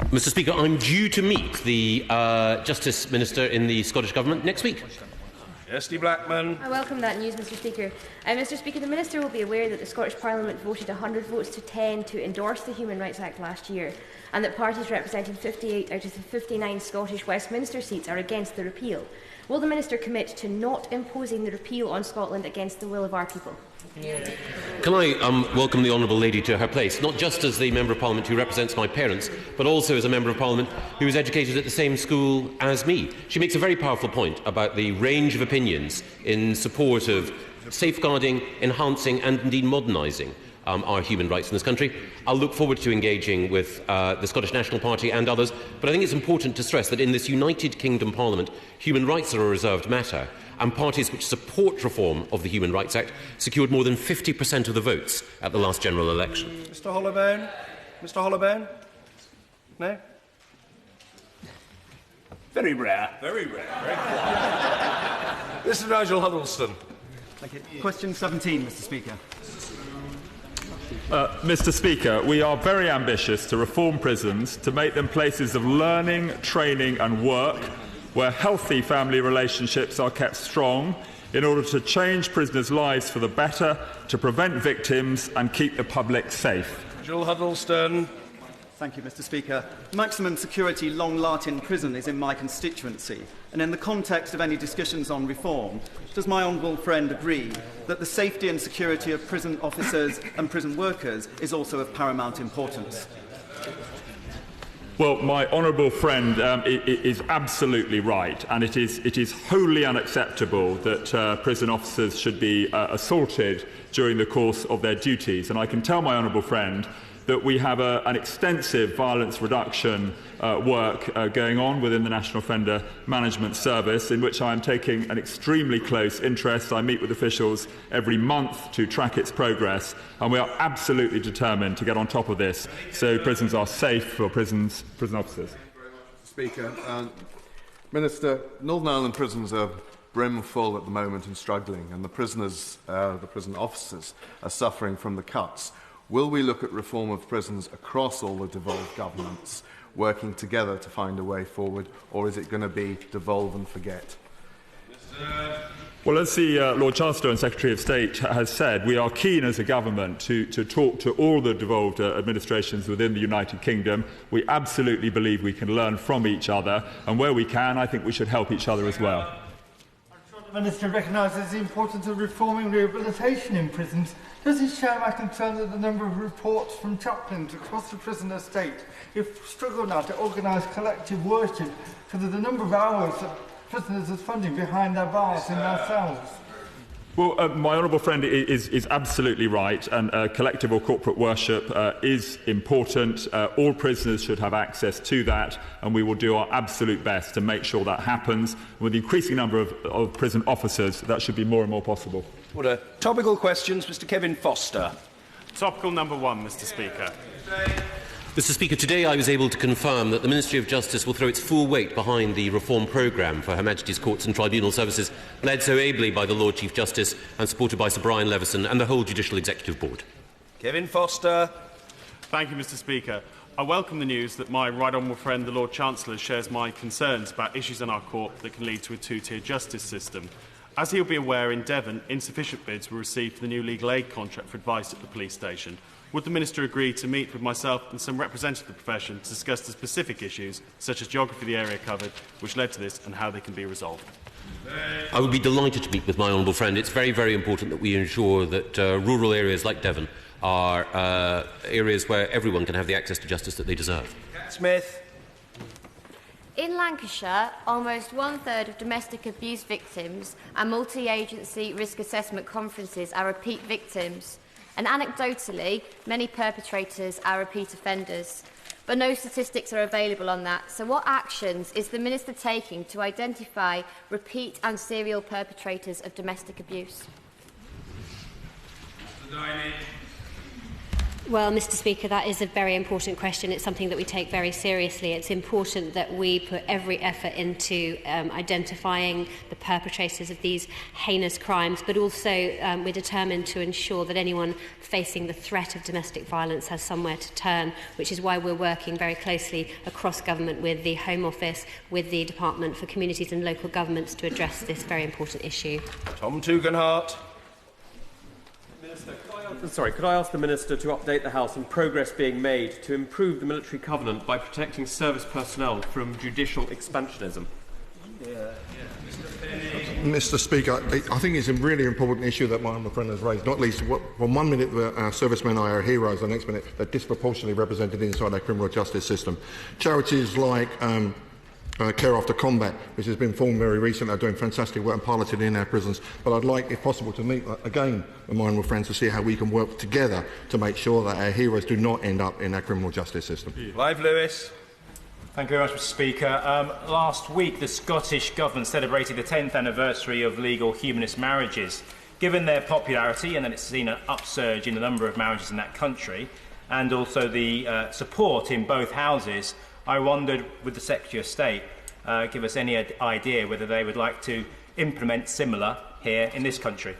[SPEAKER 3] Mr. Speaker, I'm due to meet the Justice Minister in the Scottish Government next week.
[SPEAKER 10] Kirsty Blackman.
[SPEAKER 4] I welcome that news, Mr Speaker. Mr Speaker, the Minister will be aware that the Scottish Parliament voted 100 votes to 10 to endorse the Human Rights Act last year, and that parties representing 58 out of the 59 Scottish Westminster seats are against the repeal. Will the Minister commit to not imposing the repeal on Scotland against the will of our people?
[SPEAKER 3] Can I welcome the Honourable Lady to her place, not just as the Member of Parliament who represents my parents, but also as a Member of Parliament who was educated at the same school as me. She makes a very powerful point about the range of opinions in support of safeguarding, enhancing and indeed modernising our human rights in this country. I'll look forward to engaging with the Scottish National Party and others, but I think it's important to stress that in this United Kingdom Parliament, human rights are a reserved matter, and parties which support reform of the Human Rights Act secured more than 50% of the votes at the last general election.
[SPEAKER 10] Mr Hollowbone? Mr Hollowbone? No? Very rare. Very rare. Very quiet. Mr Nigel Huddleston.
[SPEAKER 5] Thank you. Question 17, Mr Speaker.
[SPEAKER 6] Mr Speaker, we are very ambitious to reform prisons to make them places of learning, training and work where healthy family relationships are kept strong in order to change prisoners' lives for the better, to prevent victims and keep the public safe.
[SPEAKER 10] Nigel Huddleston.
[SPEAKER 5] Thank you, Mr Speaker. Maximum security Long Lartin Prison is in my constituency, and in the context of any discussions on reform, does my honourable friend agree that the safety and security of prison officers and prison workers is also of paramount importance?
[SPEAKER 6] Well, my honourable friend is absolutely right, and it is wholly unacceptable that prison officers should be assaulted during the course of their duties. And I can tell my honourable friend that we have an extensive violence reduction work going on within the National Offender Management Service, in which I am taking an extremely close interest. I meet with officials every month to track its progress, and we are absolutely determined to get on top of this so prisons are safe for prison officers.
[SPEAKER 7] Thank you very much, Mr Speaker. Minister, Northern Ireland prisons are brimful at the moment and struggling, and the prison officers are suffering from the cuts. Will we look at reform of prisons across all the devolved governments, working together to find a way forward, or is it going to be devolve and forget?
[SPEAKER 6] Well, as the Lord Chancellor and Secretary of State has said, we are keen as a government to talk to all the devolved administrations within the United Kingdom. We absolutely believe we can learn from each other, and where we can, I think we should help each other as well.
[SPEAKER 8] I'm sure the Minister recognises the importance of reforming rehabilitation in prisons. Does he share my concern that the number of reports from chaplains across the prison estate have struggled now to organise collective worship because of the number of hours that prisoners are spending behind their bars in their cells?
[SPEAKER 6] Well, my honourable friend is absolutely right, and collective or corporate worship is important. All prisoners should have access to that, and we will do our absolute best to make sure that happens. With the increasing number of prison officers, that should be more and more possible.
[SPEAKER 10] Order. Topical questions, Mr Kevin Foster.
[SPEAKER 18] Topical number 1, Mr Speaker.
[SPEAKER 3] Mr Speaker, today I was able to confirm that the Ministry of Justice will throw its full weight behind the reform programme for Her Majesty's Courts and Tribunal Services, led so ably by the Lord Chief Justice and supported by Sir Brian Leveson and the whole Judicial Executive Board.
[SPEAKER 10] Kevin Foster.
[SPEAKER 18] Thank you, Mr Speaker. I welcome the news that my right honourable friend, the Lord Chancellor, shares my concerns about issues in our court that can lead to a two-tier justice system. As he will be aware, in Devon, insufficient bids were received for the new legal aid contract for advice at the police station. Would the Minister agree to meet with myself and some representatives of the profession to discuss the specific issues, such as geography of the area covered, which led to this and how they can be resolved?
[SPEAKER 3] I would be delighted to meet with my honourable friend. It's very, very important that we ensure that rural areas like Devon are areas where everyone can have the access to justice that they deserve.
[SPEAKER 10] Smith.
[SPEAKER 21] In Lancashire, almost one-third of domestic abuse victims and multi-agency risk assessment conferences are repeat victims. And anecdotally, many perpetrators are repeat offenders. But no statistics are available on that. So what actions is the Minister taking to identify repeat and serial perpetrators of domestic abuse?
[SPEAKER 28] Well, Mr. Speaker, that is a very important question. It's something that we take very seriously. It's important that we put every effort into identifying the perpetrators of these heinous crimes, but also we're determined to ensure that anyone facing the threat of domestic violence has somewhere to turn, which is why we're working very closely across government with the Home Office, with the Department for Communities and Local Governments to address this very important issue.
[SPEAKER 1] Tom Tugendhat.
[SPEAKER 9] Could I ask the Minister to update the House on progress being made to improve the military covenant by protecting service personnel from judicial expansionism?
[SPEAKER 11] Mr. Speaker, I think it's a really important issue that my honourable friend has raised. Not least, from 1 minute our servicemen are our heroes, the next minute they're disproportionately represented inside our criminal justice system. Charities like Care After Combat, which has been formed very recently, are doing fantastic work and piloted in our prisons. But I'd like, if possible, to meet again with my honourable friends to see how we can work together to make sure that our heroes do not end up in our criminal justice system.
[SPEAKER 1] Clive Lewis.
[SPEAKER 12] Thank you very much, Mr. Speaker. Last week, the Scottish Government celebrated the 10th anniversary of legal humanist marriages. Given their popularity, and that it's seen an upsurge in the number of marriages in that country, and also the support in both houses, I wondered, would the Secretary of State give us any idea whether they would like to implement similar here in this country?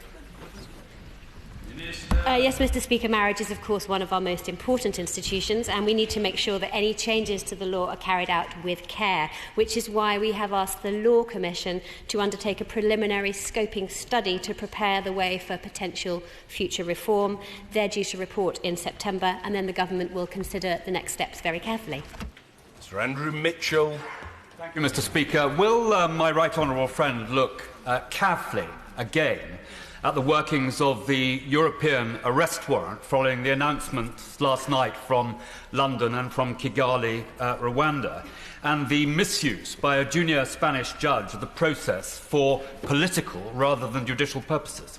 [SPEAKER 28] Yes, Mr. Speaker, marriage is of course one of our most important institutions, and we need to make sure that any changes to the law are carried out with care, which is why we have asked the Law Commission to undertake a preliminary scoping study to prepare the way for potential future reform. They're due to report in September, and then the Government will consider the next steps very carefully.
[SPEAKER 1] Sir Andrew Mitchell.
[SPEAKER 13] Thank you, Mr. Speaker. Will my right honourable friend look carefully again at the workings of the European arrest warrant following the announcements last night from London and from Kigali, Rwanda, and the misuse by a junior Spanish judge of the process for political rather than judicial purposes?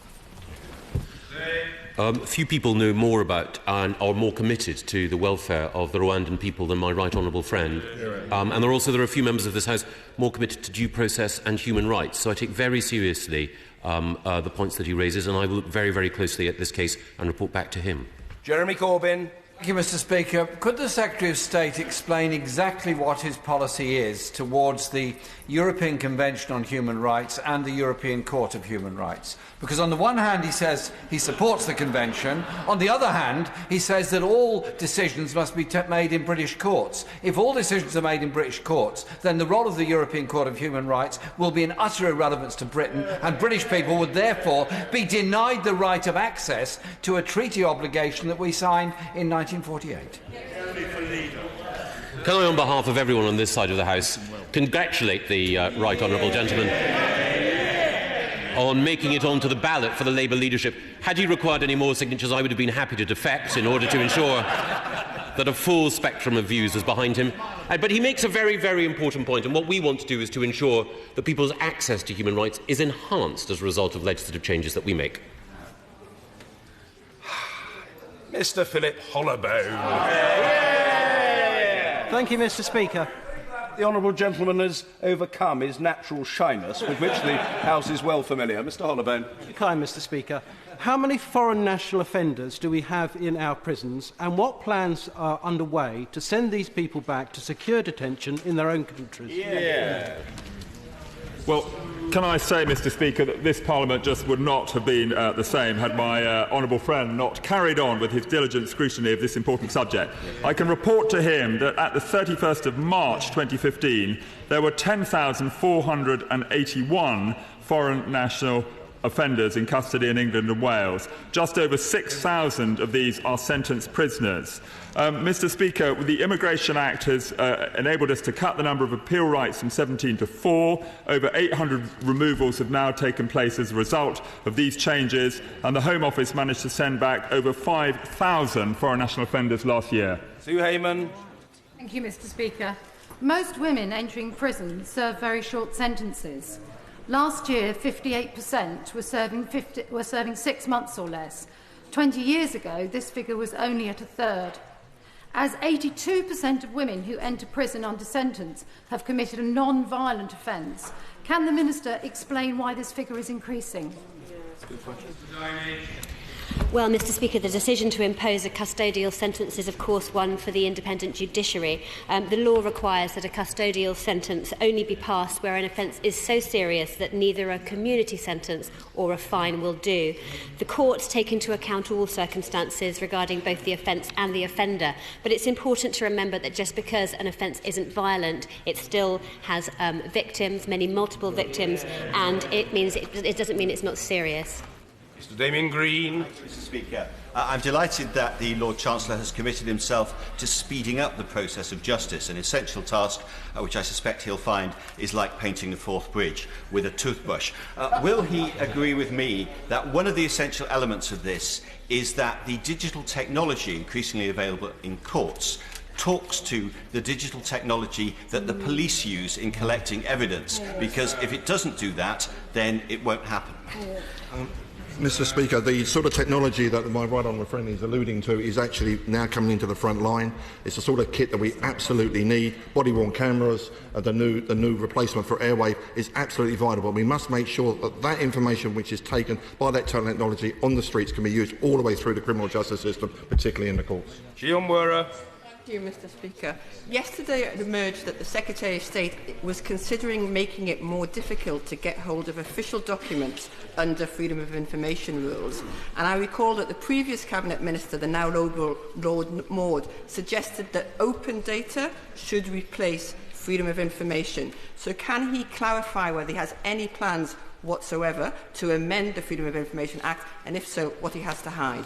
[SPEAKER 3] Few people know more about and are more committed to the welfare of the Rwandan people than my right honourable friend. And there are a few members of this House more committed to due process and human rights. So I take very seriously the points that he raises, and I will look very, very closely at this case and report back to him.
[SPEAKER 1] Jeremy Corbyn.
[SPEAKER 15] Thank you, Mr. Speaker. Could the Secretary of State explain exactly what his policy is towards the European Convention on Human Rights and the European Court of Human Rights? Because on the one hand he says he supports the Convention, on the other hand he says that all decisions must be made in British courts. If all decisions are made in British courts, then the role of the European Court of Human Rights will be in utter irrelevance to Britain, and British people would therefore be denied the right of access to a treaty obligation that we signed in 1948.
[SPEAKER 3] Can I, on behalf of everyone on this side of the House, congratulate the right honourable gentleman on making it onto the ballot for the Labour leadership. Had he required any more signatures, I would have been happy to defect in order to ensure that a full spectrum of views was behind him. But he makes a very, very important point, and what we want to do is to ensure that people's access to human rights is enhanced as a result of legislative changes that we make.
[SPEAKER 1] Mr. Philip Hollowbone.
[SPEAKER 19] Thank you, Mr. Speaker.
[SPEAKER 1] The honourable gentleman has overcome his natural shyness, with which the House is well familiar. Mr. Hollowbone.
[SPEAKER 19] Kind, Mr. Speaker. How many foreign national offenders do we have in our prisons, and what plans are underway to send these people back to secure detention in their own countries?
[SPEAKER 1] Yeah.
[SPEAKER 6] Well, can I say, Mr. Speaker, that this Parliament just would not have been the same had my honourable friend not carried on with his diligent scrutiny of this important subject. I can report to him that at the 31st of March 2015, there were 10,481 foreign national offenders in custody in England and Wales. Just over 6,000 of these are sentenced prisoners. Mr. Speaker, the Immigration Act has enabled us to cut the number of appeal rights from 17 to 4. Over 800 removals have now taken place as a result of these changes, and the Home Office managed to send back over 5,000 foreign national offenders last year.
[SPEAKER 1] Sue Hayman.
[SPEAKER 22] Thank you, Mr. Speaker. Most women entering prison serve very short sentences. Last year, 58% were serving 6 months or less. 20 years ago, this figure was only at a third. As 82% of women who enter prison under sentence have committed a non-violent offence, can the Minister explain why this figure is increasing?
[SPEAKER 28] Well, Mr Speaker, the decision to impose a custodial sentence is, of course, one for the independent judiciary. The law requires that a custodial sentence only be passed where an offence is so serious that neither a community sentence or a fine will do. The courts take into account all circumstances regarding both the offence and the offender, but it's important to remember that just because an offence isn't violent, it still has victims, many multiple victims, and it doesn't mean it's not serious.
[SPEAKER 10] Mr Damien Green.
[SPEAKER 2] Mr Speaker, I'm delighted that the Lord Chancellor has committed himself to speeding up the process of justice, an essential task which I suspect he'll find is like painting the Forth Bridge with a toothbrush. Will he agree with me that one of the essential elements of this is that the digital technology increasingly available in courts talks to the digital technology that the police use in collecting evidence? Because if it doesn't do that, then it won't happen.
[SPEAKER 11] Mr Speaker, the sort of technology that my right honourable friend is alluding to is actually now coming into the front line. It's the sort of kit that we absolutely need. Body-worn cameras, the new replacement for Airwave is absolutely vital. But we must make sure that that information which is taken by that technology on the streets can be used all the way through the criminal justice system, particularly in the courts.
[SPEAKER 10] Gianwara.
[SPEAKER 14] Thank you, Mr Speaker. Yesterday it emerged that the Secretary of State was considering making it more difficult to get hold of official documents under Freedom of Information rules. And I recall that the previous Cabinet Minister, the now Lord Maud, suggested that open data should replace Freedom of Information. So can he clarify whether he has any plans whatsoever to amend the Freedom of Information Act, and if so, what he has to hide?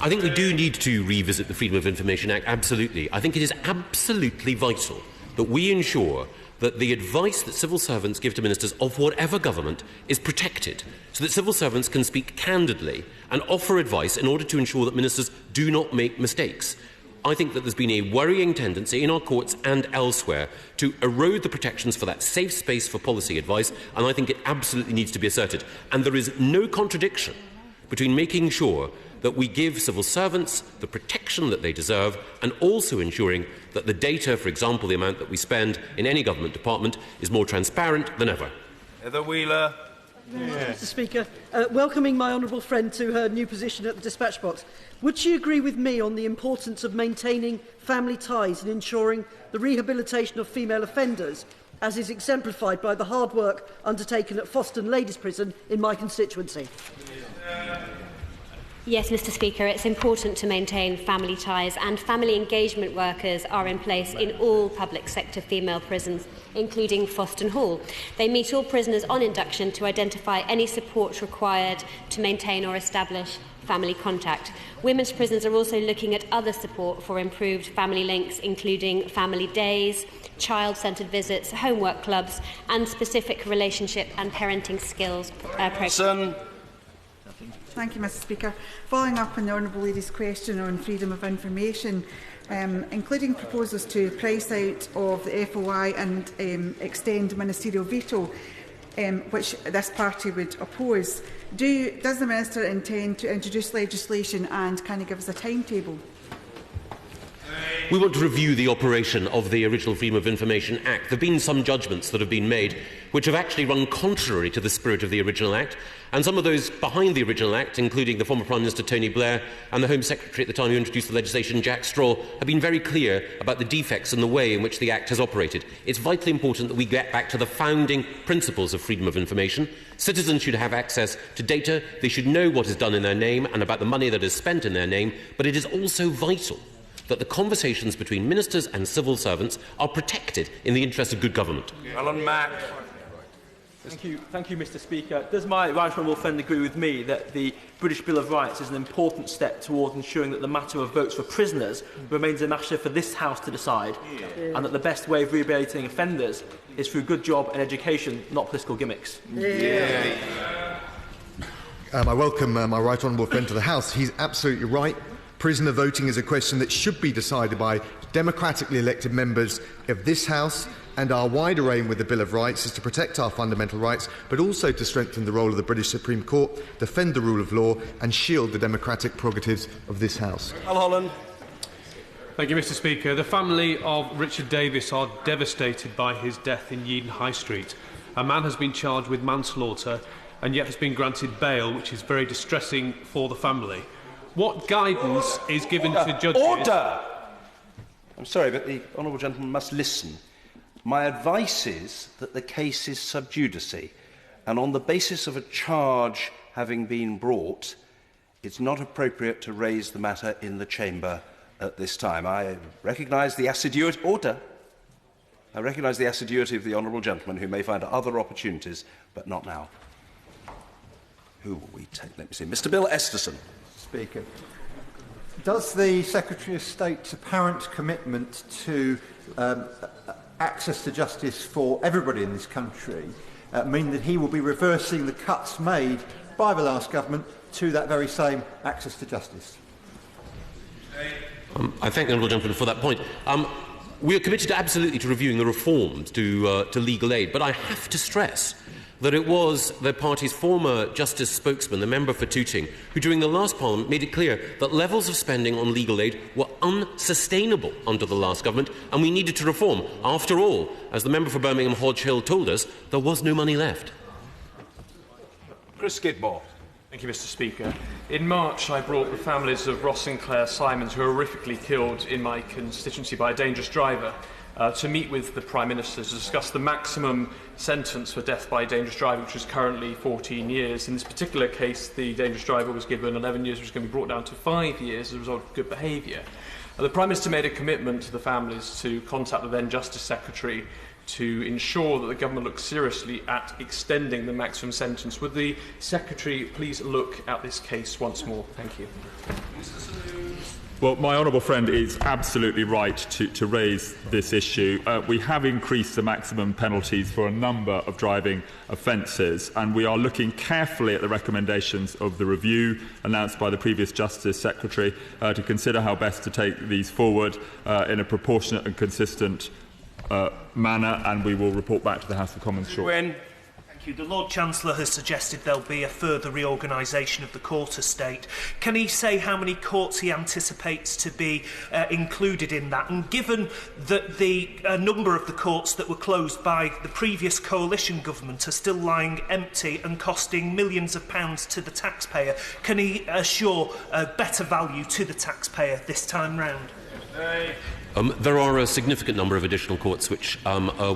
[SPEAKER 3] I think we do need to revisit the Freedom of Information Act, absolutely. I think it is absolutely vital that we ensure that the advice that civil servants give to ministers of whatever government is protected, so that civil servants can speak candidly and offer advice in order to ensure that ministers do not make mistakes. I think that there's been a worrying tendency in our courts and elsewhere to erode the protections for that safe space for policy advice, and I think it absolutely needs to be asserted. And there is no contradiction between making sure that we give civil servants the protection that they deserve and also ensuring that the data, for example, the amount that we spend in any government department, is more transparent than ever.
[SPEAKER 10] Heather Wheeler.
[SPEAKER 17] Mr Speaker, welcoming my honourable friend to her new position at the dispatch box, would she agree with me on the importance of maintaining family ties and ensuring the rehabilitation of female offenders, as is exemplified by the hard work undertaken at Foston Ladies' Prison in my constituency?
[SPEAKER 28] Yes, Mr Speaker, it's important to maintain family ties, and family engagement workers are in place in all public sector female prisons, including Foston Hall. They meet all prisoners on induction to identify any support required to maintain or establish family contact. Women's prisons are also looking at other support for improved family links, including family days, child-centred visits, homework clubs and specific relationship and parenting skills programs.
[SPEAKER 20] Thank you, Mr Speaker. Following up on the Honourable Lady's question on freedom of information, including proposals to price out of the FOI and extend ministerial veto, which this party would oppose, does the Minister intend to introduce legislation, and can he give us a timetable?
[SPEAKER 3] We want to review the operation of the original Freedom of Information Act. There have been some judgments that have been made which have actually run contrary to the spirit of the original Act, and some of those behind the original Act, including the former Prime Minister Tony Blair and the Home Secretary at the time who introduced the legislation, Jack Straw, have been very clear about the defects and the way in which the Act has operated. It's vitally important that we get back to the founding principles of freedom of information. Citizens should have access to data, they should know what is done in their name and about the money that is spent in their name, but it is also vital that the conversations between ministers and civil servants are protected in the interest of good government.
[SPEAKER 10] Allan Mack.
[SPEAKER 9] Thank you, Mr Speaker. Does my right honourable friend agree with me that the British Bill of Rights is an important step towards ensuring that the matter of votes for prisoners remains a matter for this House to decide, and that the best way of rehabilitating offenders is through good job and education, not political gimmicks?
[SPEAKER 23] I welcome my right honourable friend to the House. He's absolutely right. Prisoner voting is a question that should be decided by democratically elected members of this House, and our wider aim with the Bill of Rights is to protect our fundamental rights, but also to strengthen the role of the British Supreme Court, defend the rule of law and shield the democratic prerogatives of this House.
[SPEAKER 10] Holland.
[SPEAKER 24] Thank you, Mr Speaker. The family of Richard Davis are devastated by his death in Yeadon High Street. A man has been charged with manslaughter and yet has been granted bail, which is very distressing for the family. What guidance is given to judges...
[SPEAKER 1] Order! I'm sorry, but the honourable gentleman must listen. My advice is that the case is sub judice, and on the basis of a charge having been brought, it's not appropriate to raise the matter in the chamber at this time. I recognise the assiduity... Order! I recognise the assiduity of the honourable gentleman, who may find other opportunities, but not now. Who will we take? Let me see. Mr. Bill Esterson.
[SPEAKER 4] Speaker, does the Secretary of State's apparent commitment to access to justice for everybody in this country mean that he will be reversing the cuts made by the last government to that very same access to justice?
[SPEAKER 3] I thank the honourable gentleman for that point. We are committed absolutely to reviewing the reforms to legal aid, but I have to stress that it was the party's former Justice spokesman, the member for Tooting, who during the last Parliament made it clear that levels of spending on legal aid were unsustainable under the last government and we needed to reform. After all, as the member for Birmingham Hodge Hill told us, there was no money left.
[SPEAKER 1] Chris Skidmore.
[SPEAKER 5] Thank you, Mr. Speaker. In March, I brought the families of Ross and Claire Symonds, who were horrifically killed in my constituency by a dangerous driver, to meet with the Prime Minister to discuss the maximum sentence for death by dangerous driving, which is currently 14 years. In this particular case, the dangerous driver was given 11 years, which is going to be brought down to 5 years as a result of good behaviour. The Prime Minister made a commitment to the families to contact the then Justice Secretary to ensure that the government looks seriously at extending the maximum sentence. Would the Secretary please look at this case once more? Thank you.
[SPEAKER 6] Well, my honourable friend is absolutely right to raise this issue. We have increased the maximum penalties for a number of driving offences, and we are looking carefully at the recommendations of the review announced by the previous Justice Secretary to consider how best to take these forward in a proportionate and consistent manner, and we will report back to the House of Commons shortly.
[SPEAKER 7] The Lord Chancellor has suggested there'll be a further reorganisation of the court estate. Can he say how many courts he anticipates to be included in that? And given that the number of the courts that were closed by the previous coalition government are still lying empty and costing millions of pounds to the taxpayer, can he assure better value to the taxpayer this time round?
[SPEAKER 3] There are a significant number of additional courts which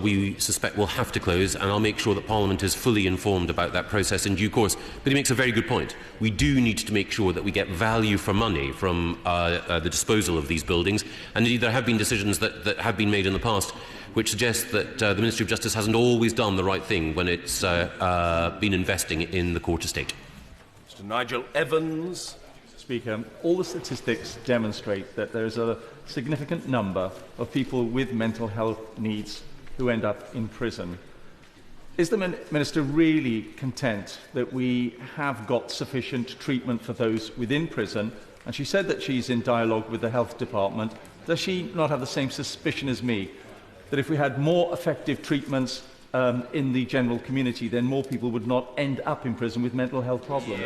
[SPEAKER 3] we suspect will have to close, and I'll make sure that Parliament is fully informed about that process in due course. But he makes a very good point. We do need to make sure that we get value for money from the disposal of these buildings, and indeed there have been decisions that have been made in the past which suggest that the Ministry of Justice hasn't always done the right thing when it's been investing in the court estate.
[SPEAKER 1] Mr. Nigel Evans.
[SPEAKER 8] Speaker, all the statistics demonstrate that there is a significant number of people with mental health needs who end up in prison. Is the Minister really content that we have got sufficient treatment for those within prison? And she said that she's in dialogue with the Health Department. Does she not have the same suspicion as me, that if we had more effective treatments in the general community, then more people would not end up in prison with mental health problems?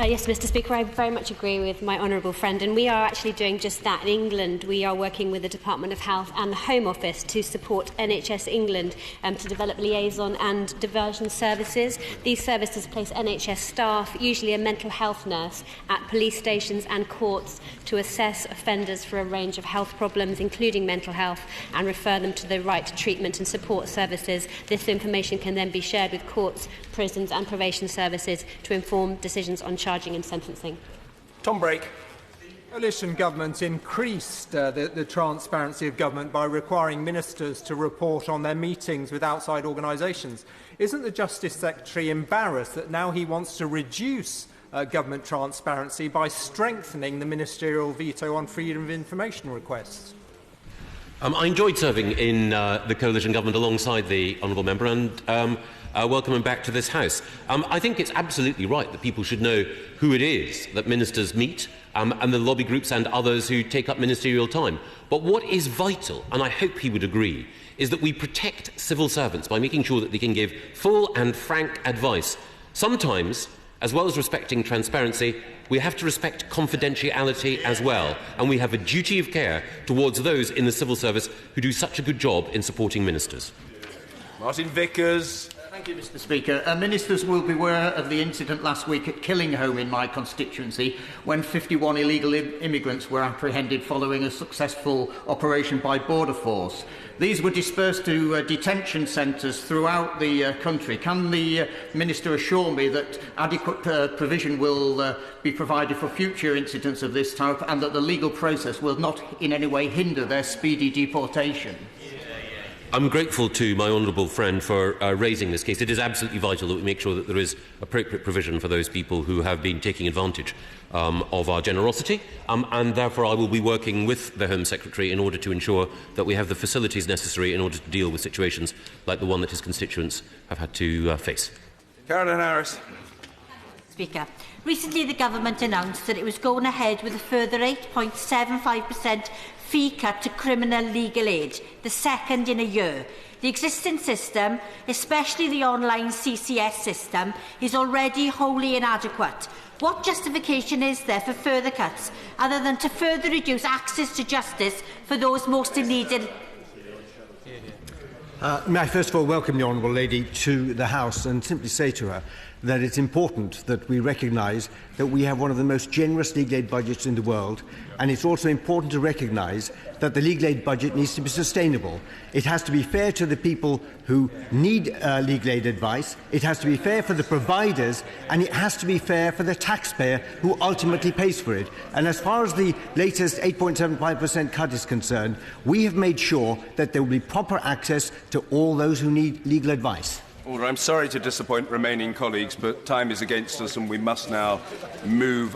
[SPEAKER 28] Yes, Mr. Speaker, I very much agree with my honourable friend, and we are actually doing just that. In England, we are working with the Department of Health and the Home Office to support NHS England to develop liaison and diversion services. These services place NHS staff, usually a mental health nurse, at police stations and courts to assess offenders for a range of health problems, including mental health, and refer them to the right treatment and support services. This information can then be shared with courts, prisons and probation services to inform decisions on charging and sentencing.
[SPEAKER 1] Tom Brake.
[SPEAKER 16] The coalition government increased the transparency of government by requiring ministers to report on their meetings with outside organisations. Isn't the Justice Secretary embarrassed that now he wants to reduce government transparency by strengthening the ministerial veto on freedom of information requests?
[SPEAKER 3] I enjoyed serving in the coalition government alongside the honourable member, and welcome him back to this House. I think it's absolutely right that people should know who it is that ministers meet and the lobby groups and others who take up ministerial time. But what is vital, and I hope he would agree, is that we protect civil servants by making sure that they can give full and frank advice. Sometimes, as well as respecting transparency, we have to respect confidentiality as well, and we have a duty of care towards those in the civil service who do such a good job in supporting ministers.
[SPEAKER 1] Martin Vickers.
[SPEAKER 12] Thank you, Mr Speaker. Ministers will be aware of the incident last week at Killinghome in my constituency when 51 illegal immigrants were apprehended following a successful operation by Border Force. These were dispersed to detention centres throughout the country. Can the Minister assure me that adequate provision will be provided for future incidents of this type and that the legal process will not in any way hinder their speedy deportation?
[SPEAKER 3] I'm grateful to my honourable friend for raising this case. It is absolutely vital that we make sure that there is appropriate provision for those people who have been taking advantage of our generosity, and therefore I will be working with the Home Secretary in order to ensure that we have the facilities necessary in order to deal with situations like the one that his constituents have had to face.
[SPEAKER 10] Caroline Harris.
[SPEAKER 13] Speaker, recently the government announced that it was going ahead with a further 8.75% fee cut to criminal legal aid, the second in a year. The existing system, especially the online CCS system, is already wholly inadequate. What justification is there for further cuts, other than to further reduce access to justice for those most in need?
[SPEAKER 15] May I first of all welcome the Honourable Lady to the House and simply say to her that it's important that we recognise that we have one of the most generous legal aid budgets in the world, and it's also important to recognise that the legal aid budget needs to be sustainable. It has to be fair to the people who need legal aid advice, it has to be fair for the providers, and it has to be fair for the taxpayer who ultimately pays for it. And as far as the latest 8.75% cut is concerned, we have made sure that there will be proper access to all those who need legal advice.
[SPEAKER 10] Order. I'm sorry to disappoint remaining colleagues, but time is against us and we must now move